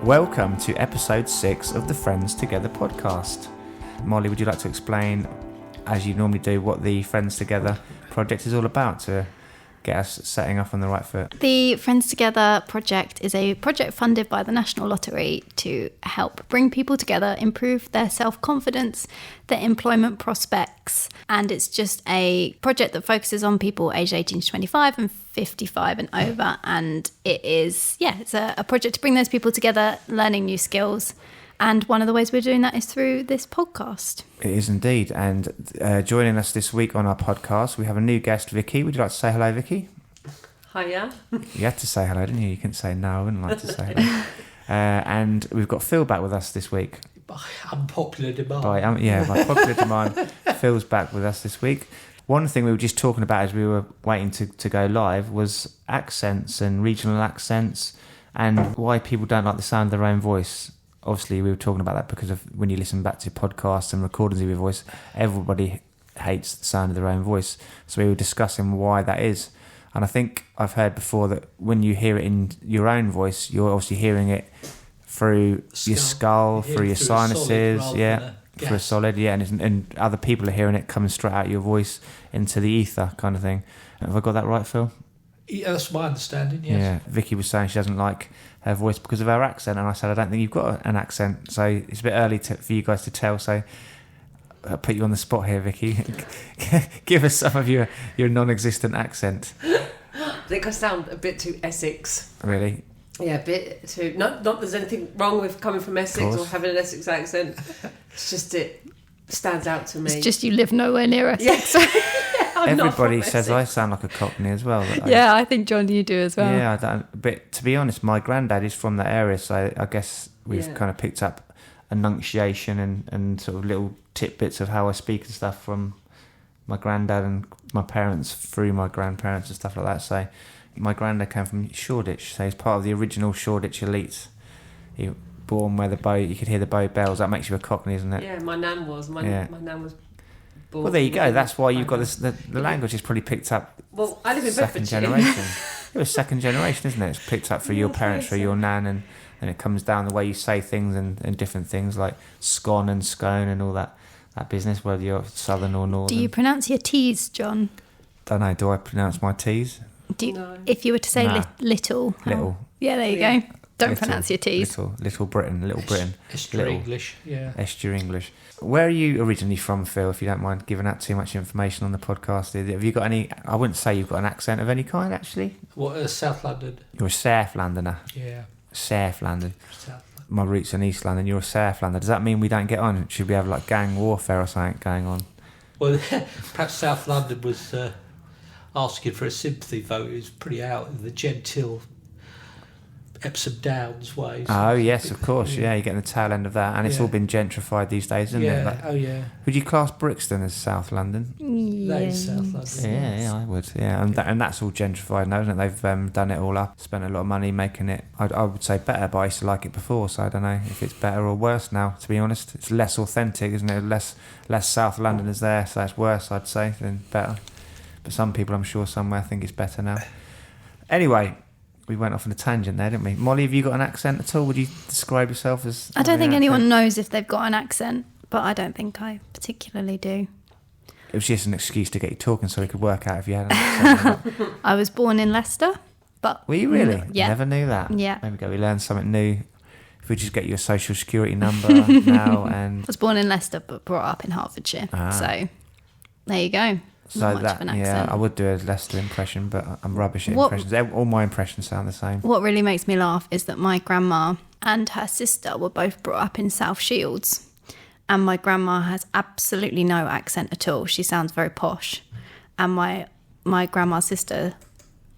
Welcome to episode 6 of the Friends2Gether podcast. Molly, would you like to explain, as you normally do, what the Friends2Gether project is all about to get us setting off on the right foot? The Friends2Gether project is a project funded by the National Lottery to help bring people together, improve their self-confidence, their employment prospects, and it's just a project that focuses on people aged 18 to 25 and 55 and over, and it's a project to bring those people together, learning new skills. And one of the ways we're doing that is through this podcast. It is indeed. And joining us this week on our podcast, we have a new guest, Vicky. Would you like to say hello, Vicky? Hiya. You had to say hello, didn't you? You couldn't say no, I wouldn't like to say hello. And we've got Phil back with us this week. By unpopular demand. By popular demand, Phil's back with us this week. One thing we were just talking about as we were waiting to go live was accents and regional accents and why people don't like the sound of their own voice. Obviously, we were talking about that because of when you listen back to podcasts and recordings of your voice, everybody hates the sound of their own voice. So we were discussing why that is. And I think I've heard before that when you hear it in your own voice, you're obviously hearing it through your skull, through your sinuses, through a solid, and other people are hearing it coming straight out your voice into the ether kind of thing. Have I got that right, Phil? Yeah, that's my understanding, yes. Yeah, Vicky was saying she doesn't like her voice because of her accent, and I said I don't think you've got an accent, so it's a bit early for you guys to tell, so I'll put you on the spot here, Vicky. Give us some of your non-existent accent. I think I sound a bit too Essex. Really? Yeah, a bit too... Not there's anything wrong with coming from Essex or having an Essex accent. It's just it stands out to me. It's just you live nowhere near Essex. Yeah. Everybody says I sound like a Cockney as well. I think, John, you do as well. Yeah, I don't, but to be honest, my granddad is from that area, so I guess we've kind of picked up enunciation and sort of little tidbits of how I speak and stuff from my granddad and my parents through my grandparents and stuff like that. So my granddad came from Shoreditch, so he's part of the original Shoreditch elites. He born where you could hear the bow bells. That makes you a Cockney, isn't it? Yeah, my nan was. My nan was born. Well, there you go. That's why you've got this. The language is probably picked up. Well, I live in second Bedfordshire. generation. It was second generation, isn't it? It's picked up through your parents, through your nan, and it comes down the way you say things and different things like scone and scone and all that business, whether you're southern or northern. Do you pronounce your T's, John? Don't know. Do I pronounce my T's? No. If you were to say little. Yeah, there you go. Don't pronounce your T's. Little Britain. Estuary English, yeah. Estuary English. Where are you originally from, Phil, if you don't mind giving out too much information on the podcast? Have you got any... I wouldn't say you've got an accent of any kind, actually. What, South London? You're a South Londoner. Yeah. South London. South London. My roots in East London. You're a South London. Does that mean we don't get on? Should we have like gang warfare or something going on? Well, perhaps South London was asking for a sympathy vote. It was pretty out in the genteel Epsom Downs way. So oh, yes, of course. Yeah, you're getting the tail end of that. And it's all been gentrified these days, isn't it? Like, would you class Brixton as South London? That is South London. Yeah, I would. Yeah, and that's all gentrified now, isn't it? They've done it all up, spent a lot of money making it, I would say better, but I used to like it before, so I don't know if it's better or worse now, to be honest. It's less authentic, isn't it? Less South Londoners there, so it's worse, I'd say, than better. But some people, I'm sure, somewhere think it's better now. Anyway... We went off on a tangent there, didn't we? Molly, have you got an accent at all? Would you describe yourself as... I don't think anyone knows if they've got an accent, but I don't think I particularly do. It was just an excuse to get you talking so we could work out if you had an accent or not. I was born in Leicester, but... Were you really? Yeah. Never knew that. Yeah. There we go, we learned something new. If we just get your social security number now and... I was born in Leicester, but brought up in Hertfordshire. So, there you go. So not much of an accent. I would do a Leicester impression, but I'm rubbish at impressions. All my impressions sound the same. What really makes me laugh is that my grandma and her sister were both brought up in South Shields, and my grandma has absolutely no accent at all. She sounds very posh, and my grandma's sister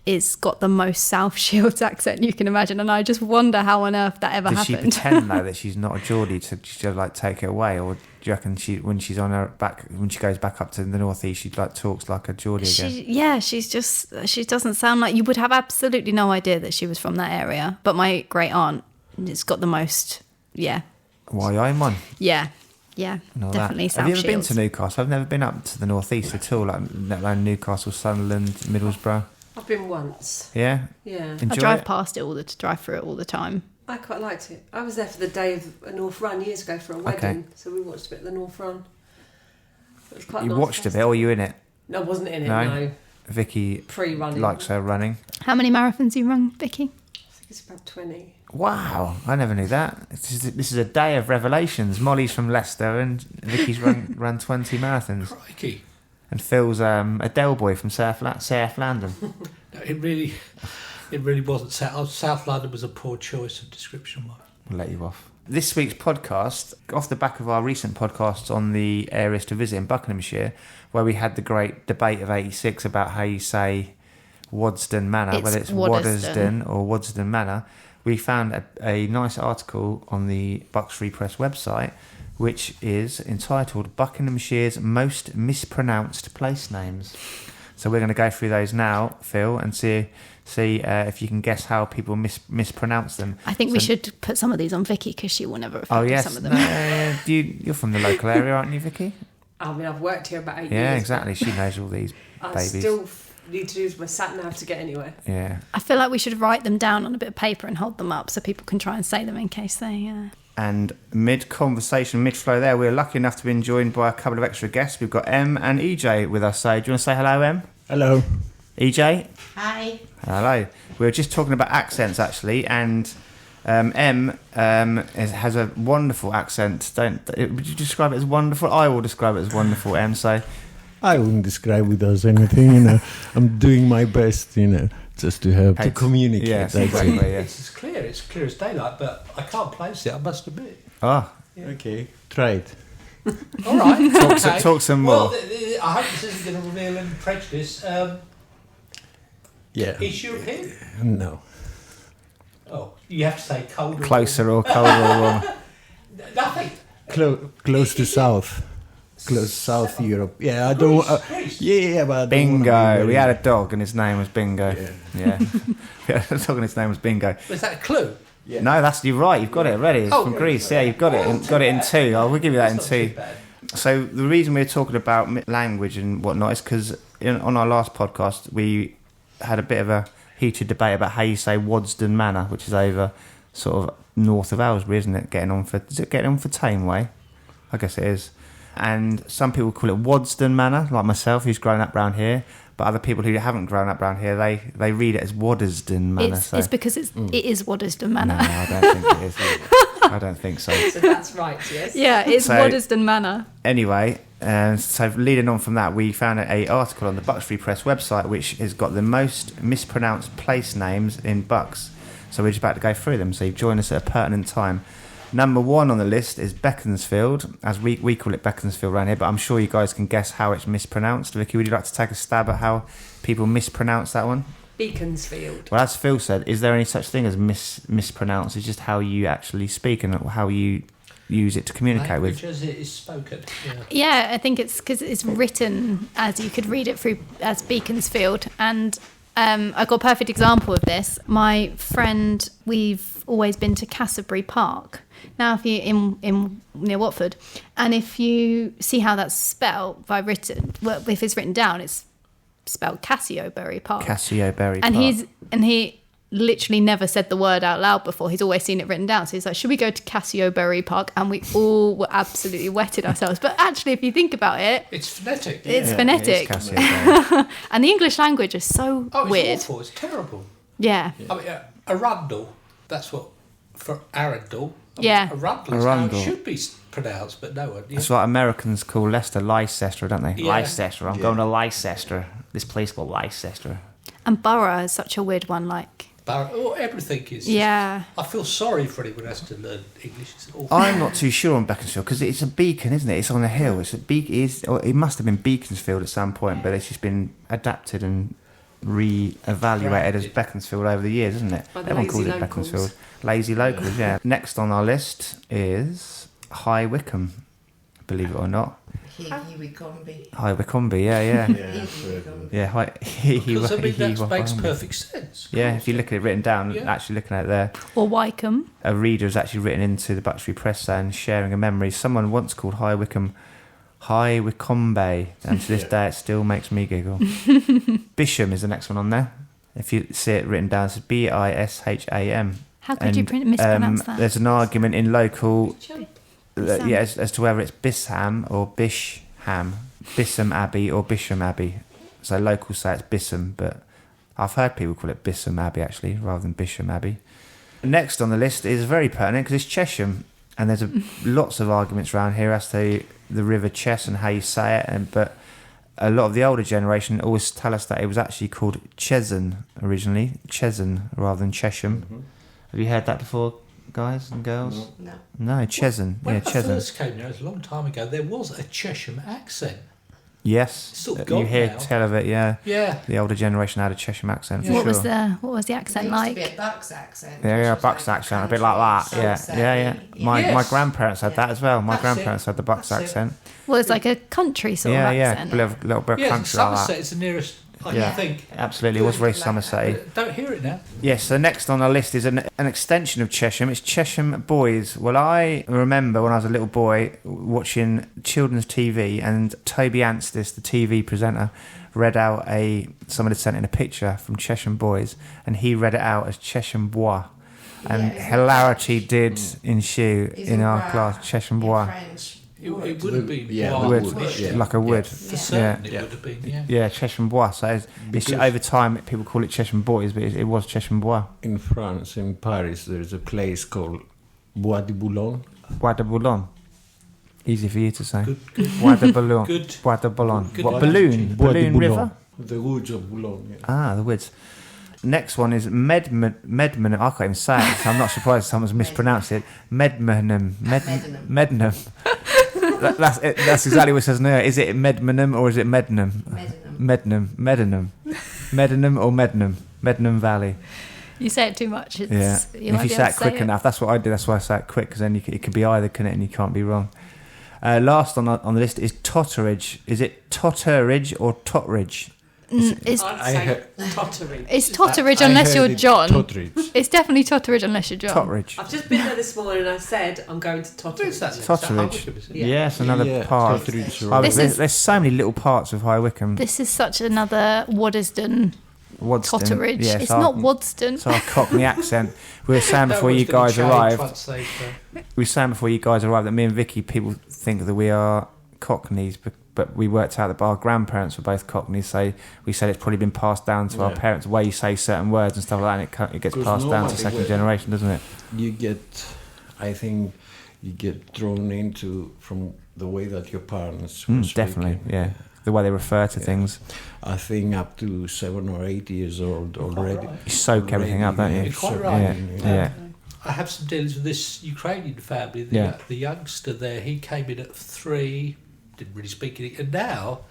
is got the most South Shields accent you can imagine, and I just wonder how on earth that ever happened. Does she pretend though that she's not a Geordie to just like take it away, or do you reckon when she goes back up to the northeast, she like talks like a Geordie again? She doesn't sound like, you would have absolutely no idea that she was from that area. But my great aunt has got the most, Why I'm on? Yeah, definitely South Shields. Have you ever been to Newcastle? I've never been up to the northeast at all, like let alone Newcastle, Sunderland, Middlesbrough. I've been once. Yeah? Yeah. Enjoy I drive it? past it drive through it all the time. I quite liked it. I was there for the day of a North Run years ago for a wedding, so we watched a bit of the North Run. It was quite You nice watched a bit, or were you in it? No, I wasn't in it, No? no. Vicky Pre-running. likes her running. How many marathons you run, Vicky? I think it's about 20. Wow, I never knew that. This is a day of revelations. Molly's from Leicester and Vicky's run 20 marathons. Crikey. And Phil's a Del boy from South London. No, it really wasn't. South London was a poor choice of description. We'll let you off. This week's podcast, off the back of our recent podcasts on the areas to visit in Buckinghamshire, where we had the great debate of 86 about how you say Wadsden Manor, whether it's Waddesdon or Wadsden Manor, we found a nice article on the Bucks Free Press website, which is entitled Buckinghamshire's Most Mispronounced Place Names. So we're going to go through those now, Phil, and see if you can guess how people mispronounce them. I think we should put some of these on Vicky because she will never have heard some of them. No, you're from the local area, aren't you, Vicky? I mean, I've worked here about 8 years. Yeah, exactly. She knows all these I babies. still need to use my sat-nav to get anywhere. Yeah. I feel like we should write them down on a bit of paper and hold them up so people can try and say them in case they... And mid-conversation, mid-flow there, we're lucky enough to be joined by a couple of extra guests. We've got Em and EJ with us. So do you want to say hello, Em? Hello. EJ? Hi. Hello. We were just talking about accents, actually, and Em has a wonderful accent. Would you describe it as wonderful? I will describe it as wonderful, Em, so... I wouldn't describe it as anything, I'm doing my best, just to have to communicate. Yes, that's exactly, it. yes. It's clear as daylight, but I can't place it, I must admit. Oh, Okay, try it. All right. talk some more. Well, I hope this isn't going to reveal any prejudice. Yeah. Is European? No. Oh, you have to say colder. Closer or colder or wrong. Nothing. Close to south. Close South Europe. Yeah, I don't... Greece. yeah, but I don't Bingo. wanna be We very- had a dog and his name was Bingo. Yeah. We had a dog and his name was Bingo. Was that a clue? Yeah. No, you're right. You've got it already. It's Oh, from yeah. Greece. Yeah, you've got it. Got it in two. I will give you that in That's not two. too bad. So the reason we're talking about language and whatnot is because on our last podcast we had a bit of a heated debate about how you say Wadsden Manor, which is over sort of north of Aylesbury, isn't it? Is it getting on for Tameway? I guess it is. And some people call it Wadsden Manor, like myself, who's grown up round here. But other people who haven't grown up round here, they read it as Waddesdon Manor. It's because it is Waddesdon Manor. No, I don't think it is. I don't think so. So that's right, yes. Yeah, it's So- Waddesdon Manor. Anyway, so leading on from that, we found an article on the Bucks Free Press website which has got the most mispronounced place names in Bucks. So we're just about to go through them. So you've joined us at a pertinent time. Number 1 on the list is Beaconsfield, as we call it Beaconsfield around here, but I'm sure you guys can guess how it's mispronounced. Vicky, would you like to take a stab at how people mispronounce that one? Beaconsfield. Well, as Phil said, is there any such thing as mispronounce? It's just how you actually speak and how you use it to communicate Language with. as it is spoken. Yeah. Yeah, I think it's because it's written as you could read it through as Beaconsfield. And I got a perfect example of this. My friend, we've always been to Cassiobury Park. Now, if you're in near Watford, and if you see how that's spelled if it's written down, it's spelled Cassiobury Park. Cassiobury And Park. he literally never said the word out loud before. He's always seen it written down. So he's like, should we go to Cassiobury Park? And we all were absolutely wetted ourselves. But actually, if you think about it, It's phonetic. it's Yeah, phonetic. it is Cassiobury. And the English language is so Oh, it's weird. awful. It's terrible. Yeah. I mean, Arundel, that's what, for Arundel. I mean, Yeah. Arundel is how Arundel. it should be pronounced, but no one. Yeah. It's like Americans call Leicester Leicester, don't they? Yeah. Leicester. I'm going to Leicester. This place called Leicester. And borough is such a weird one. Like, Everything is. yeah. I feel sorry for anyone who has to learn English. It's awful. I'm not too sure on Beaconsfield because it's a beacon, isn't it? It's on a hill. It's a it must have been Beaconsfield at some point, but it's just been adapted and re-evaluated as Beaconsfield over the years, isn't it? By the Everyone lazy calls it locals. Beaconsfield. Lazy locals, yeah. Next on our list is High Wycombe, believe it or not. He we can't be. High Wycombe, yeah. Yeah, Yeah, Because, I mean, that makes perfect sense. Yeah, if you look at it written down, Yeah. actually looking at it there, Or Wycombe. a reader has actually written into the Bucks Free Press saying, sharing a memory. Someone once called High Wycombe, and to this day it still makes me giggle. Bisham is the next one on there. If you see it written down, it's Bisham. How could you mispronounce that? There's an argument in local, Bisham. as to whether it's Bisham or Bisham, Bisham Abbey or Bisham Abbey. So locals say it's Bisham, but I've heard people call it Bisham Abbey actually, rather than Bisham Abbey. Next on the list is very pertinent because it's Chesham, and there's lots of arguments around here as to the River Chess and how you say it, but a lot of the older generation always tell us that it was actually called Chesn originally, Chesn rather than Chesham. Mm-hmm. Have you heard that before, guys and girls? No. No, Chesn. When I Chesn. first came there, it was a long time ago, there was a Chesham accent. Yes, It's sort of you gone hear now. tell of it. Yeah, Yeah. the older generation had a Chesham accent for What sure. was the There accent used to be like? a Bucks accent. Yeah, which was Bucks like accent, a bit like that. Yeah, sunset, yeah. My Yes. grandparents had that as well. My That's grandparents it. had the Bucks That's it. accent. Well, it's like a country sort Yeah, of yeah, accent. little bit of Yeah, country like Somerset that. is the nearest, I Yeah. think. Absolutely, it was very Like Somerset. But don't hear it now. Yes, so next on our list is an extension of Chesham. It's Chesham Boys. Well, I remember when I was a little boy watching children's TV, and Toby Anstis, the TV presenter, read out someone had sent in a picture from Chesham Boys, and he read it out as Chesham Bois. And Yeah, isn't hilarity French? did ensue Isn't in our Bois class, Chesham in Bois. French? It would have been Yeah, wild, Wood, wouldn't it? yeah. like a wood. For Yeah. certain it Yeah. would have been, yeah. Yeah, Chesham Bois. So it's Because- over time, people call it Chesham Boys, but it was Chesham Bois. In France, in Paris, there's a place called Bois de Boulogne. Bois de Boulogne. Easy for you to say. Good. Bois de Boulogne. Good. Bois de Boulogne. Good What, analogy. Balloon? Bois de Balloon Boulogne. River? The woods of Boulogne. Yeah. Ah, the woods. Next one is Medmenham. I can't even say it, so I'm not surprised someone's mispronounced it. Medmenham. Medmenham. That's exactly what it says now. Is it Medmenham or is it Medmenham? Medmenham or Medmenham? Medmenham Valley. You say it too much. It's, Yeah. You And might if you be say able it to quick enough, that's what I do. That's why I say it quick, because then it could be either, can it, and you can't be wrong. Last on the list is Totteridge. Is it Totteridge or Totteridge? It's I'd say Totteridge. it's Totteridge I unless heard you're it John. Totteridge. It's definitely Totteridge unless you're John. Totteridge. I've just been there this morning and I said I'm going to Totteridge. Where's that? Totteridge. Yeah. Yes, another Yeah, part. Totteridge, Oh, right. there's so many little parts of High Wycombe. This is such another Waddesdon Waddesdon. Totteridge. Yeah, it's so not Waddesdon. So our Cockney accent. We were saying That before was you gonna guys change arrived. once they've, We were saying before you guys arrived that me and Vicky, people think that we are Cockneys, but we worked out that our grandparents were both Cockneys, so we said it's probably been passed down to our Yeah. parents, the way you say certain words and stuff like that, and it gets 'Cause passed down to normally second when- generation, doesn't it? I think you get thrown into from the way that your parents were Definitely, speaking. yeah. The way they refer to things. I think up to 7 or 8 years old already. right. You soak everything up, don't you? You're quite soak right. everything, Yeah. I have some dealings with this Ukrainian family. Yeah. The youngster there, he came in at 3, didn't really speak any, and now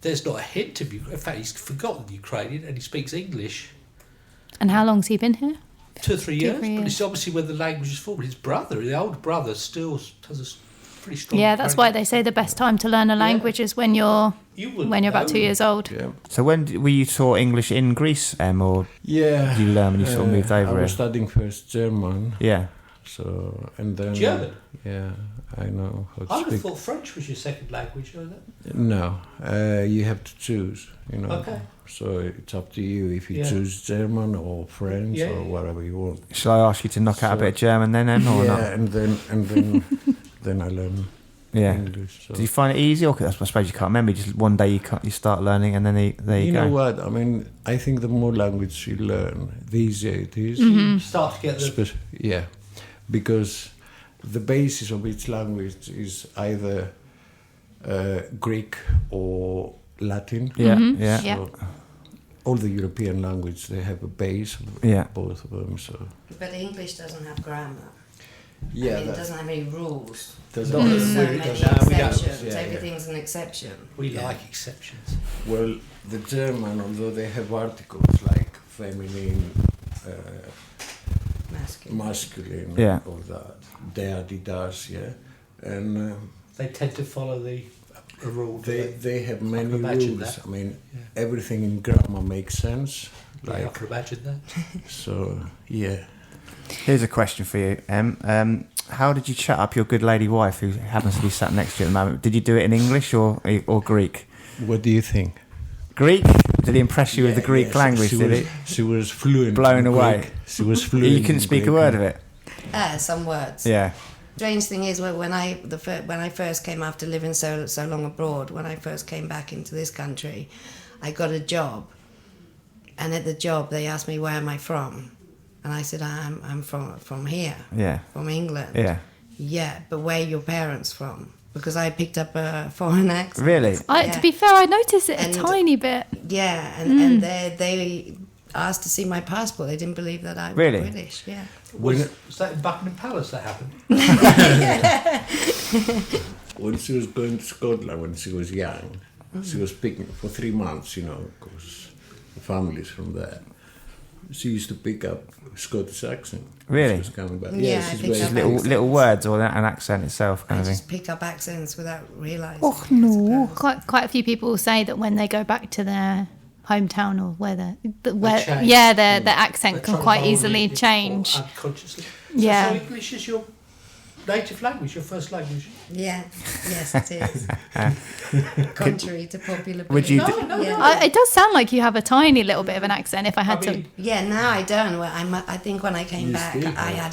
there's not a hint of Ukrainian. In fact, he's forgotten Ukrainian and he speaks English. And how long's he been here? 2 or 3 2 or years, 3 but years. it's obviously where the language is formed. His brother, the older brother, still has a pretty strong. Yeah, that's why Ukrainian. they say the best time to learn a language is when you're wouldn't about know. 2 years old. Yeah. So when were you taught English in Greece, or Yeah. did you learn when you sort of moved over I was here? studying first German, Yeah. so and then German? Yeah, I know how to I would have speak. thought French was your second language, isn't it? No, you have to choose. You know. Okay. So it's up to you if you Yeah. choose German or French Yeah, or yeah. whatever you want. Shall I ask you to knock out a bit of German then, or yeah, not? and then then I learn Yeah. English. So. Do you find it easy, or 'cause I suppose you can't remember? Just one day you start learning, and then there you go. know what? I mean, I think the more language you learn, the easier it is. Mm-hmm. You start to get the. Yeah, because the basis of each language is either Greek or Latin. Yeah, Mhm. yeah, Yeah. So all the European language, they have a base of yeah. both of them. So But English doesn't have grammar. yeah, I mean, it doesn't have any rules. doesn't Not There's as so weird many as that. We don't- exceptions. yeah, yeah. Everything's an exception. We Yeah. like exceptions. Well, the German, although they have articles like feminine, Masculine. masculine, Yeah. all that, der, die, das, yeah, and They tend to follow a rule. they have many imagine rules. that. I mean, Yeah. everything in grammar makes sense. Yeah, I Like, can imagine that. so, yeah. Here's a question for you, Em. How did you chat up your good lady wife, who happens to be sat next to you at the moment? Did you do it in English or Greek? What do you think? Greek? Did he impress you with the Greek language? She was fluent. Blown away. Greek. She was fluent. You couldn't speak a word of it. Some words. Yeah. Strange thing is, when I first came after living so long abroad, when I first came back into this country, I got a job, and at the job they asked me where am I from, and I said I'm from here. Yeah. From England. Yeah. Yeah, but where are your parents from? Because I picked up a foreign accent. Really? To be fair, I noticed it a tiny bit. Yeah, and they asked to see my passport. They didn't believe that I was British. Yeah. Was that in Buckingham Palace that happened? When she was going to Scotland when she was young, she was speaking for 3 months, because the family's from there. She used to pick up Scottish accent. Really? She was coming back. Yeah, she's I picked very up little words or an accent itself, kind I of thing. just pick up accents without realising. Oh no! Quite a few people say that when they go back to their hometown or their accent can quite easily change. Unconsciously. Yeah. So English is your native language, your first language. Yeah, yes, it is. Contrary to popular belief. Would you? It does sound like you have a tiny little bit of an accent. If I had to, Yeah, now I don't. Well, I think when I came back, I had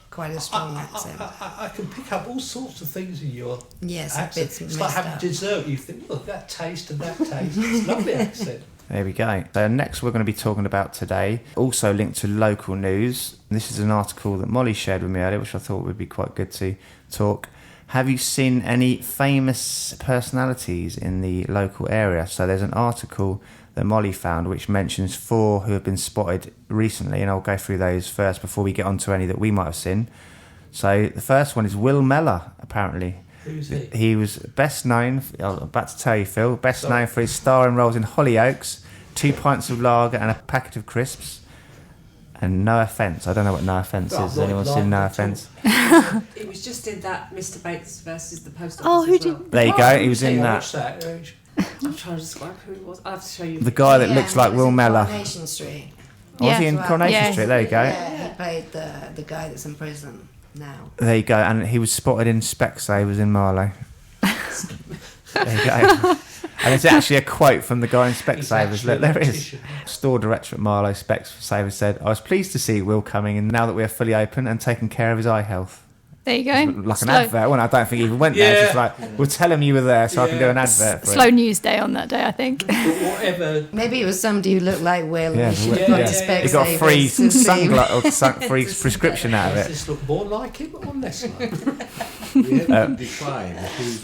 quite a strong accent. I can pick up all sorts of things in your accent. Bits It's like having dessert. You think, look, that taste and that taste. It's a lovely accent. There we go. So next we're going to be talking about today, also linked to local news. This is an article that Molly shared with me earlier, which I thought would be quite good to talk. Have you seen any famous personalities in the local area? So there's an article that Molly found which mentions 4 who have been spotted recently, and I'll go through those first before we get on to any that we might have seen. So the first one is Will Mellor, apparently. Who's he? He was best known, I'm about to tell you, Phil, known for his starring roles in Hollyoaks, 2 pints of lager and a packet of crisps. And No Offence. I don't know what No Offence is. Has anyone seen No Offence? It was just in that Mr. Bates versus the Post Office. Oh, who as well. did? There you go. He was in that. I'm trying to describe who it was. I have to show you. The guy that looks like Will Mellor. Coronation Street. Was he in Coronation Street? There you go. Yeah, he played the guy that's in prison now. There you go. And he was spotted in Specsavers in Marlow. There you go. And it's actually a quote from the guy in Specsavers. Look, there it is. Store director at Marlow Specsavers said, "I was pleased to see Will coming in now that we are fully open and taking care of his eye health." There you go. Like an advert. Well, I don't think he even went there. It's just like, we'll tell him you were there so I can do an advert for Slow it. news day on that day, I think. Whatever. Maybe it was somebody who looked like Will. Yeah, and he should have gone to He got a free Specsavers. free prescription out of Does it. this look more like him or less like him? We have to define.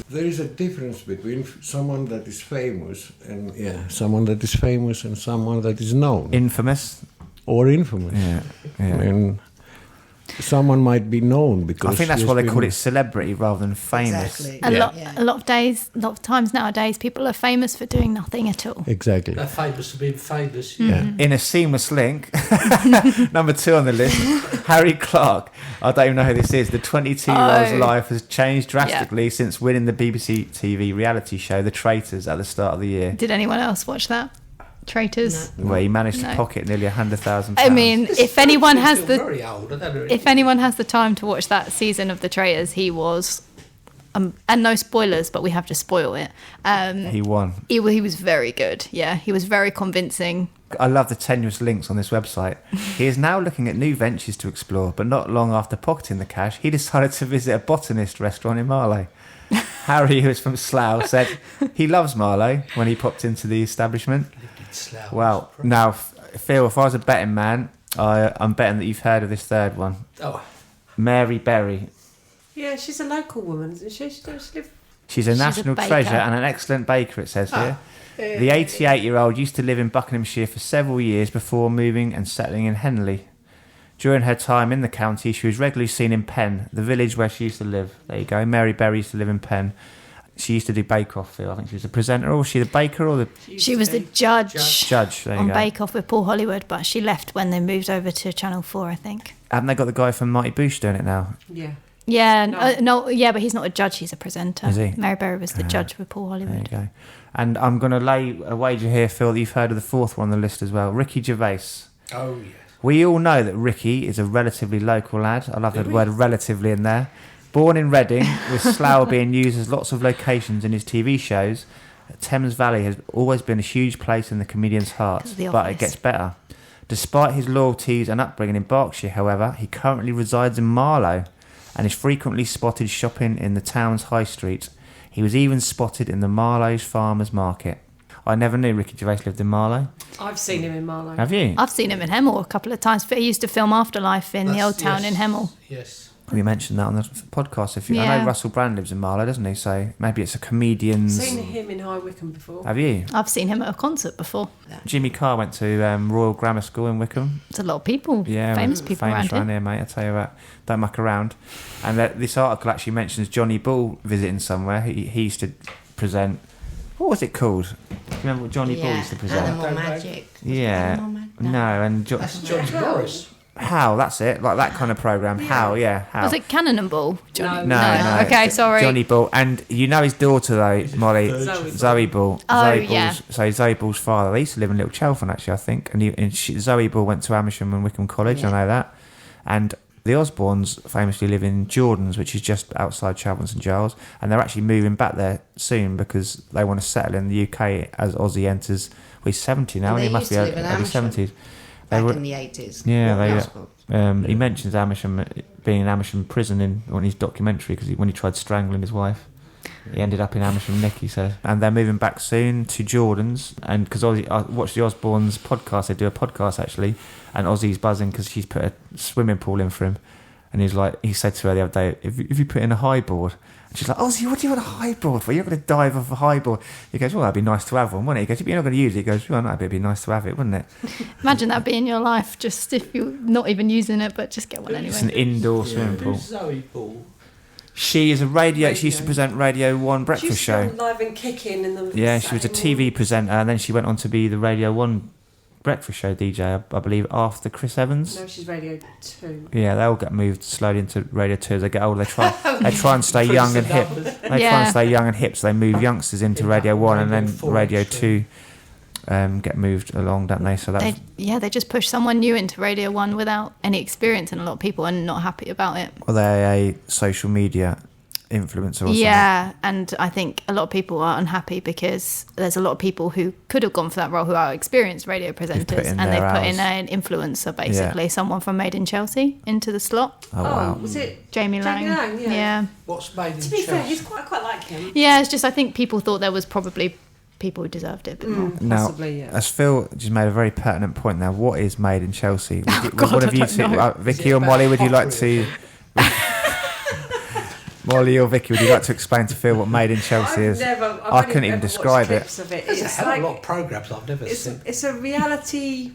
There is a difference between someone that is famous and someone that is famous and someone that is known Infamous. or infamous. Yeah. And someone might be known because I think that's why they call it celebrity rather than famous. Exactly. A lot of times nowadays, people are famous for doing nothing at all. Exactly. They're famous for being famous. Yeah. In a seamless link, number 2 on the list, Harry Clark. I don't even know who this is. The 22-year-old's life has changed drastically since winning the BBC TV reality show The Traitors at the start of the year. Did anyone else watch that? Traitors. No. Where he managed to pocket nearly £100,000. I mean, if anyone has very old. I don't know. if anyone has the time to watch that season of The Traitors, he was, and no spoilers, but we have to spoil it. He won. He was very good. Yeah, he was very convincing. I love the tenuous links on this website. He is now looking at new ventures to explore, but not long after pocketing the cash, he decided to visit a botanist restaurant in Marlow. Harry, who is from Slough, said he loves Marlow when he popped into the establishment. Well, now, Phil, if I was a betting man, I'm betting that you've heard of this third one. Oh. Mary Berry. Yeah, she's a local woman, isn't she? She's a national baker. treasure and an excellent baker, it says here. The 88-year-old used to live in Buckinghamshire for several years before moving and settling in Henley. During her time in the county, she was regularly seen in Penn, the village where she used to live. There you go. Mary Berry used to live in Penn. She used to do Bake Off, Phil. I think she was the presenter, or was she the baker or the She was the judge There you on go. Bake Off with Paul Hollywood, but she left when they moved over to Channel 4, I think. Haven't they got the guy from Mighty Boosh doing it now? Yeah. Yeah, but he's not a judge, he's a presenter. Is he? Mary Berry was the judge with Paul There you Hollywood. go. And I'm going to lay a wager here, Phil, that you've heard of the 4th one on the list as well. Ricky Gervais. Oh, yeah. We all know that Ricky is a relatively local lad. I love the word relatively in there. Born in Reading, with Slough being used as lots of locations in his TV shows, Thames Valley has always been a huge place in the comedian's heart, The but it Office. gets better. Despite his loyalties and upbringing in Berkshire, however, he currently resides in Marlow and is frequently spotted shopping in the town's high street. He was even spotted in the Marlow's Farmers Market. I never knew Ricky Gervais lived in Marlow. I've seen him in Marlow. Have you? I've seen him in Hemel a couple of times, but he used to film Afterlife in the old town in Hemel. Yes. We mentioned that on the podcast. I Yeah. know Russell Brand lives in Marlow, doesn't he? So maybe it's a comedian's... Seen him in High Wycombe before. Have you? I've seen him at a concert before. Jimmy Carr went to Royal Grammar School in Wycombe. There's a lot of people, Yeah, famous people famous around here. mate. I tell you what, don't muck around. And this article actually mentions Johnny Bull visiting somewhere. He used to present. What was it called? Do you remember what Johnny Bull used to present? Animal Magic. Yeah, Animal Magic? no, and That's Johnny Morris. How? That's it, like that kind of program. How? Yeah, how? Was it Cannonball? Johnny? No. Okay, sorry. Johnny Bull, and you know his daughter though, Molly, Zoe Bull. Oh, Zoe yeah. Bull's, so Zoe Bull's father. They used to live in Little Cheltenham actually, I think. Zoe Bull went to Amersham and Wycombe College. Yeah. I know that. And the Osbornes famously live in Jordans, which is just outside Cheltenham St Giles, and they're actually moving back there soon because they want to settle in the UK as Ozzy enters. Well, he's 70 now, And and he they must be used to live in early Amersham. 70s. Back were- in the 80s. Yeah, he mentions Amersham being in Amersham prison on his documentary because when he tried strangling his wife, he ended up in Amersham Nick, he says. And they're moving back soon to Jordan's, and because I watched the Osbornes podcast, they do a podcast actually, and Ozzy's buzzing because she's put a swimming pool in for him, and he said to her the other day, if you put in a high board. She's like, Ozzy, what do you want a high board for? You're going to dive off a high board. He goes, well, that'd be nice to have one, wouldn't it? He goes, you're not going to use it. He goes, well, no, it'd be nice to have it, wouldn't it? Imagine that being your life, just if you're not even using it, but just get one It's an anyway. indoor swimming pool. Who's Zoe Bull? She is she used to present Radio 1 breakfast She's show. still live and kicking in the. Yeah, she was a TV presenter, and then she went on to be the Radio 1 breakfast show DJ, I believe, after Chris Evans. No, she's Radio 2. Yeah, they all get moved slowly into Radio 2 as they get older. They try and stay young and hip. They try Yeah. and stay young and hip, so they move youngsters into Radio 1, and then Radio 4 Radio actually. 2 get moved along, don't they? So that's... They just push someone new into Radio 1 without any experience, and a lot of people are not happy about it. Well, they're a social media influencer or Yeah, and I think a lot of people are unhappy because there's a lot of people who could have gone for that role who are experienced radio presenters, in and their they've put in hours. an influencer, basically, someone from Made in Chelsea, into the slot. something. Oh, wow. Was it Jamie Lang. yeah. What's made in To be fair, Chelsea? I quite like him. Yeah, it's just I think people thought there was probably people who deserved it a bit more. Now, Possibly, yeah. as Phil just made a very pertinent point now, what is made in Chelsea? God, One of I you don't two, know. Vicky or Molly, would you like to... Molly or Vicky, would you like to explain to Phil what made in Chelsea is? I couldn't even describe it. Of it. There's a It's hell of a lot like of programmes I've never seen. it's a reality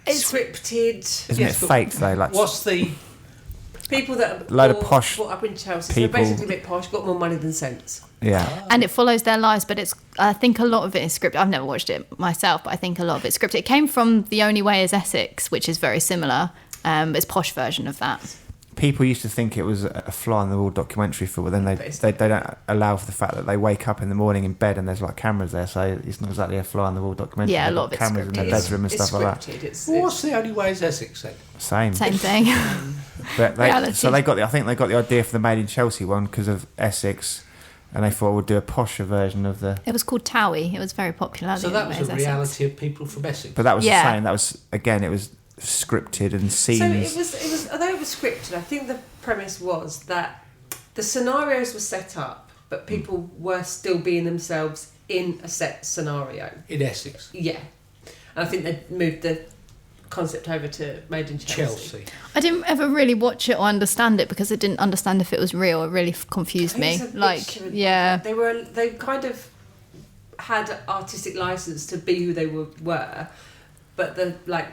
scripted. Isn't Yes, it but faked though? Like What's the... People that are Load of posh brought up in Chelsea, people. so basically a bit posh, got more money than sense. yeah, And it follows their lives, but I think a lot of it is scripted. I've never watched it myself, but I think a lot of it's scripted. It came from The Only Way is Essex, which is very similar. It's a posh version of that. people used to think it was a fly on the wall documentary film, but then they don't allow for the fact that they wake up in the morning in bed and there's like cameras there, so it's not exactly a fly on the wall documentary. Yeah, a They've lot got of it's cameras in their scripted. bedroom and stuff like that. What's the only way is Essex then? Same. Same thing. But Reality. so I think they got the idea for the Made in Chelsea one because of Essex, and they thought we'd do a posher version of the. It was called Towie. It was very popular. So The that Only was Way a is Essex. reality of people from Essex. But that was Yeah. the same. That was again. It was scripted and scenes. So it was although it was scripted, I think the premise was that the scenarios were set up, but people were still being themselves in a set scenario. In Essex. Yeah. And I think they moved the concept over to Made in Chelsea. I didn't ever really watch it or understand it because I didn't understand if it was real. It really confused me. It's a Like, mixture of- yeah. They kind of had artistic license to be who they were, but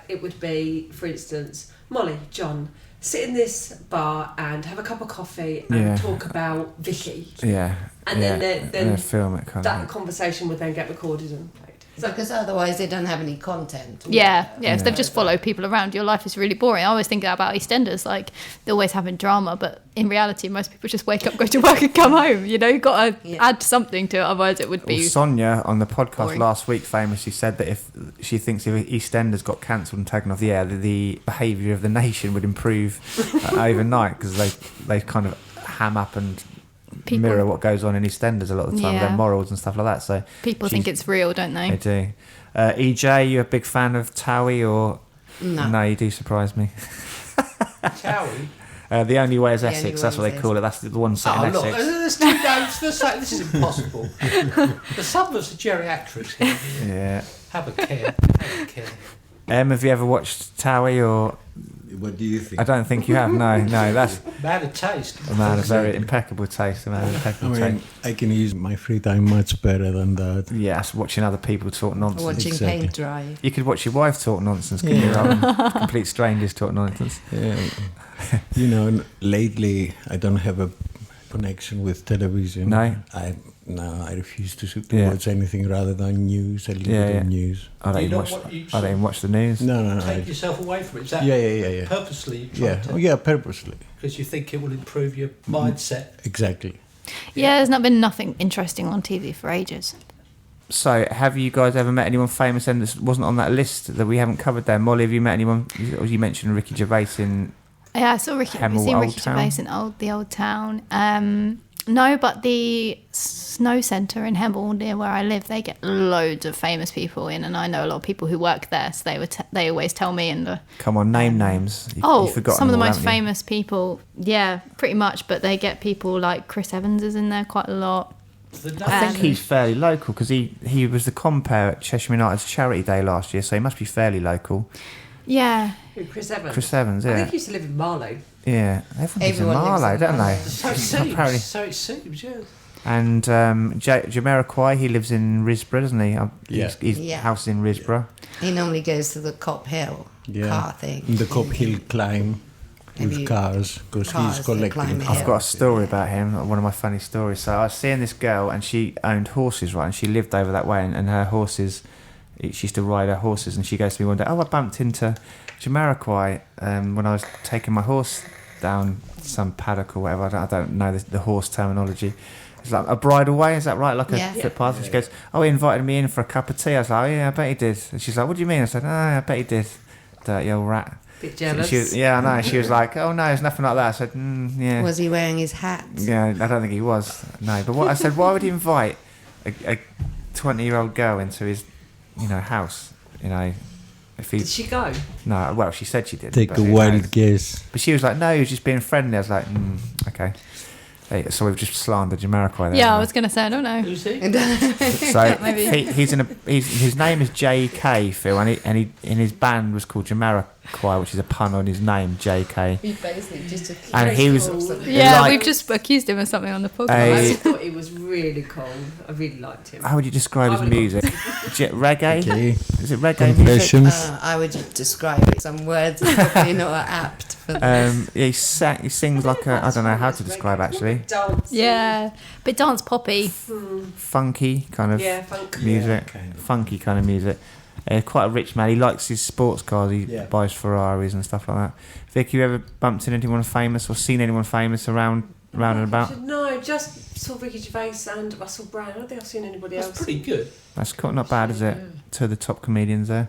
it would be, for instance, Molly, John, sit in this bar and have a cup of coffee and Yeah. talk about Vicky. Yeah. And yeah. then they film it kind that of. conversation would then get recorded and played. So, Because otherwise they don't have any content. Yeah. If Yeah. they've just followed people around, your life is really boring. I always think that about EastEnders, like they're always having drama, but in reality, most people just wake up, go to work, and come home. You know, you've got to add something to it, otherwise it would Well, be. Sonia on the podcast boring. last week famously said that if she thinks if EastEnders got cancelled and taken off the air, the behaviour of the nation would improve overnight because they kind of ham up and mirror what goes on in EastEnders a lot of the time, Yeah. their morals and stuff like that. So People think it's real, don't they they? do. EJ, you a big fan of Towie or No. No, you do surprise me. Towie. The Only Way is The Only Essex. Way That's what is they call it. That's the one set Oh, in look, Essex. there's two names. This is impossible. The son of a geriatrics here. Yeah. Have a care. Have a care. Have you ever watched Towie or? What do you think? I don't think you have. No, that's Man of taste. a man of very impeccable taste. A man of impeccable I mean, taste. I can use my free time much better than that. Yes, watching other people talk nonsense. Watching Exactly. paint dry. You could watch your wife talk nonsense, couldn't you? Rather than complete strangers talk nonsense. Yeah. Lately I don't have a connection with television. No? I refuse to Yeah. watch anything rather than news. I leave Yeah, it yeah. in news. I don't You even know watch. what you I don't even watch the news. No. Take yourself away from it. Is that Yeah. purposely Yeah, trying to, yeah, purposely. because you think it will improve your mindset? Exactly. Yeah, there's not been nothing interesting on TV for ages. So, have you guys ever met anyone famous and this wasn't on that list that we haven't covered there? Molly, have you met anyone? You mentioned Ricky Gervais in. Yeah, I saw Ricky. Have you Hemel seen Old Ricky Town? Gervais in the old town? No, but the snow centre in Hemel, near where I live, they get loads of famous people in, and I know a lot of people who work there. So they always tell me in the Come on, name names. You've forgotten some of the them all, most haven't you? famous people. Yeah, pretty much. But they get people like Chris Evans is in there quite a lot. I think he's fairly local because he was the compere at Cheshire United's Charity Day last year, so he must be fairly local. Yeah. Chris Evans. Chris Evans, I yeah. think he used to live in Marlow. Yeah, everyone lives in Everyone lives Marlow, in don't Marlow. they? So it seems. Apparently. So it seems. Yeah. And Jamiroquai, he lives in Risborough, doesn't he? Yeah. His Yeah. house is in Risborough. He normally goes to the Cop Hill car thing. The Cop Hill climb Have with you- cars because Cars he's that collecting. climb a I've hill. got a story about him, one of my funny stories. So I was seeing this girl, and she owned horses, right? And she lived over that way, and her horses, she used to ride her horses. And she goes to me one day, I bumped into Jamiroquai when I was taking my horse down some paddock or whatever. I don't know the horse terminology. It's like a bridle way, is that right? Like a Yeah. footpath. And she goes, he invited me in for a cup of tea. I was like, yeah, I bet he did. And she's like, what do you mean? I said, I bet he did. Dirty old rat. Bit jealous. I know. She was like, oh no, it's nothing like that. I said, yeah. Was he wearing his hat? Yeah, I don't think he was. No, but what I said, why would he invite a 20-year-old girl into his, house? If he Did she go? no, well, she said she did. Take but a who wild knows? guess. But she was like, no, he was just being friendly. I was like, okay. Hey, so we've just slandered Jamiroquai there. Yeah, I haven't was going to say, I don't know. Who's he? we? So Maybe. his name is J.K. Phil, and his band was called Jamiroquai, which is a pun on his name, J.K. He basically just And he was Yeah, like- we've just accused him of something on the podcast. I thought he was really cool. I really liked him. How would you describe his music? Reggae? Okay. Is it reggae music? Confessions. I would just describe it. Some words are probably not apt for this. He sings like a, I don't know how to describe actually, Dancing. Yeah, but dance poppy. funky kind of Yeah, funk. music, Yeah, kind of. funky kind of music. Quite a rich man. He likes his sports cars. He buys Ferraris and stuff like that. Vic, you ever bumped into anyone famous or seen anyone famous around and about? No, just saw Ricky Gervais and Russell Brand. I don't think I've seen anybody That's else. pretty good. That's not bad, is it? Two of the top comedians there.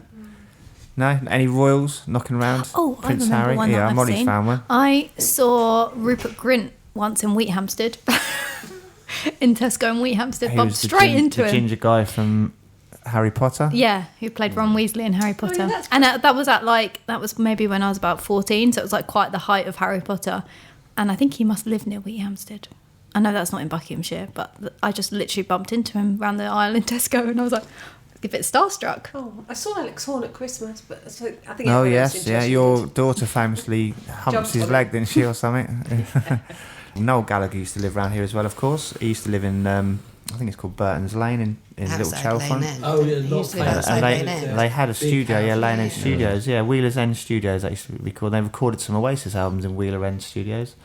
No, any royals knocking around? Oh, Prince I remember Harry. one Yeah, that I've Molly's seen. found one. I saw Rupert Grint once in Wheathampstead. In Tesco in Wheathampstead. He Bumped was the straight into the him. ginger guy from Harry Potter. Yeah, who played Ron Weasley in Harry Potter. yeah, that's And that was maybe when I was about 14, so it was like quite the height of Harry Potter. And I think he must live near Wheathampstead. I know that's not in Buckinghamshire, but I just literally bumped into him around the aisle in Tesco, and I was like a bit starstruck. Oh, I saw Alex Horn at Christmas, but I think Oh everyone else yes, yeah. interested. Your daughter famously humps Jumped his on leg, it. didn't she, or something? Noel Gallagher used to live around here as well, of course. He used to live in, I think it's called Burton's Lane in Little Outside Chelfont. Lane End. Oh, yeah, He not used to live famous. outside And Lane End. they had a Big studio, house. Lane End Yeah. Studios, Wheeler's End Studios, that used to be called. They recorded some Oasis albums in Wheeler End Studios.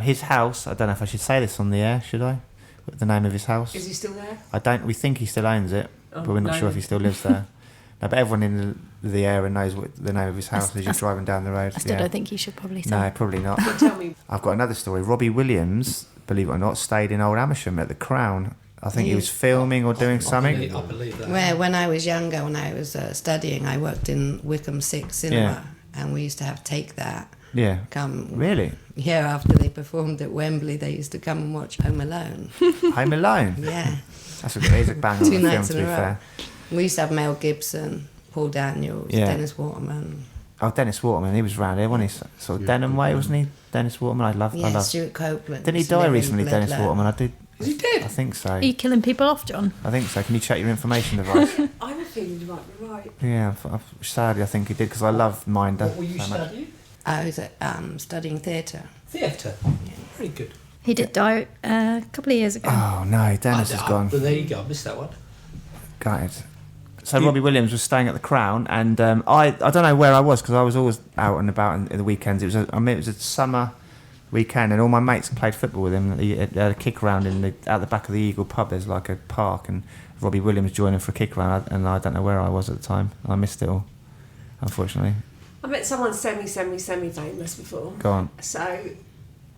His house, I don't know if I should say this on the air, should I? The name of his house? Is he still there? We think he still owns it, Oh, but we're not no. sure if he still lives there. No, but everyone in the area knows what the name of his house as you're driving down the road. I still don't think you should probably say. No, probably not. But tell me. I've got another story. Robbie Williams, believe it or not, stayed in Old Amersham at the Crown. I think he was filming or doing something. I believe that. Where when I was younger, when I was studying, I worked in Wickham 6 Cinema, and we used to have Take That. Yeah. come. Really? Yeah, after they performed at Wembley, they used to come and watch Home Alone. Home Alone? Yeah. That's a banger of a 2 film, nights to in be a row. fair. We used to have Mel Gibson, Paul Daniels, Yeah. Dennis Waterman. Oh, Dennis Waterman, he was round here, wasn't he? Sort of Denham way, wasn't he? Dennis Waterman, I love. Stuart Copeland. Didn't he used to die live in recently, Dennis Bledlow. Waterman? I did. Is he dead? I think so. Are you killing people off, John? I think so. Can you check your information device? I'm a feeling you might be right. Yeah, sadly I think he did because I love Minder. What were you so much. studying? I was studying theatre. Theatre. Very good. He did die a couple of years ago. Oh no, Dennis has gone. But there you go. I missed that one. Gutted. So Robbie Williams was staying at the Crown, and I don't know where I was because I was always out and about in the weekends. It was a summer weekend, and all my mates played football with him. He had a kick around out the back of the Eagle pub. There's like a park, and Robbie Williams joined him for a kick around, and I don't know where I was at the time. I missed it all, unfortunately. I met someone semi-famous before. Go on. So,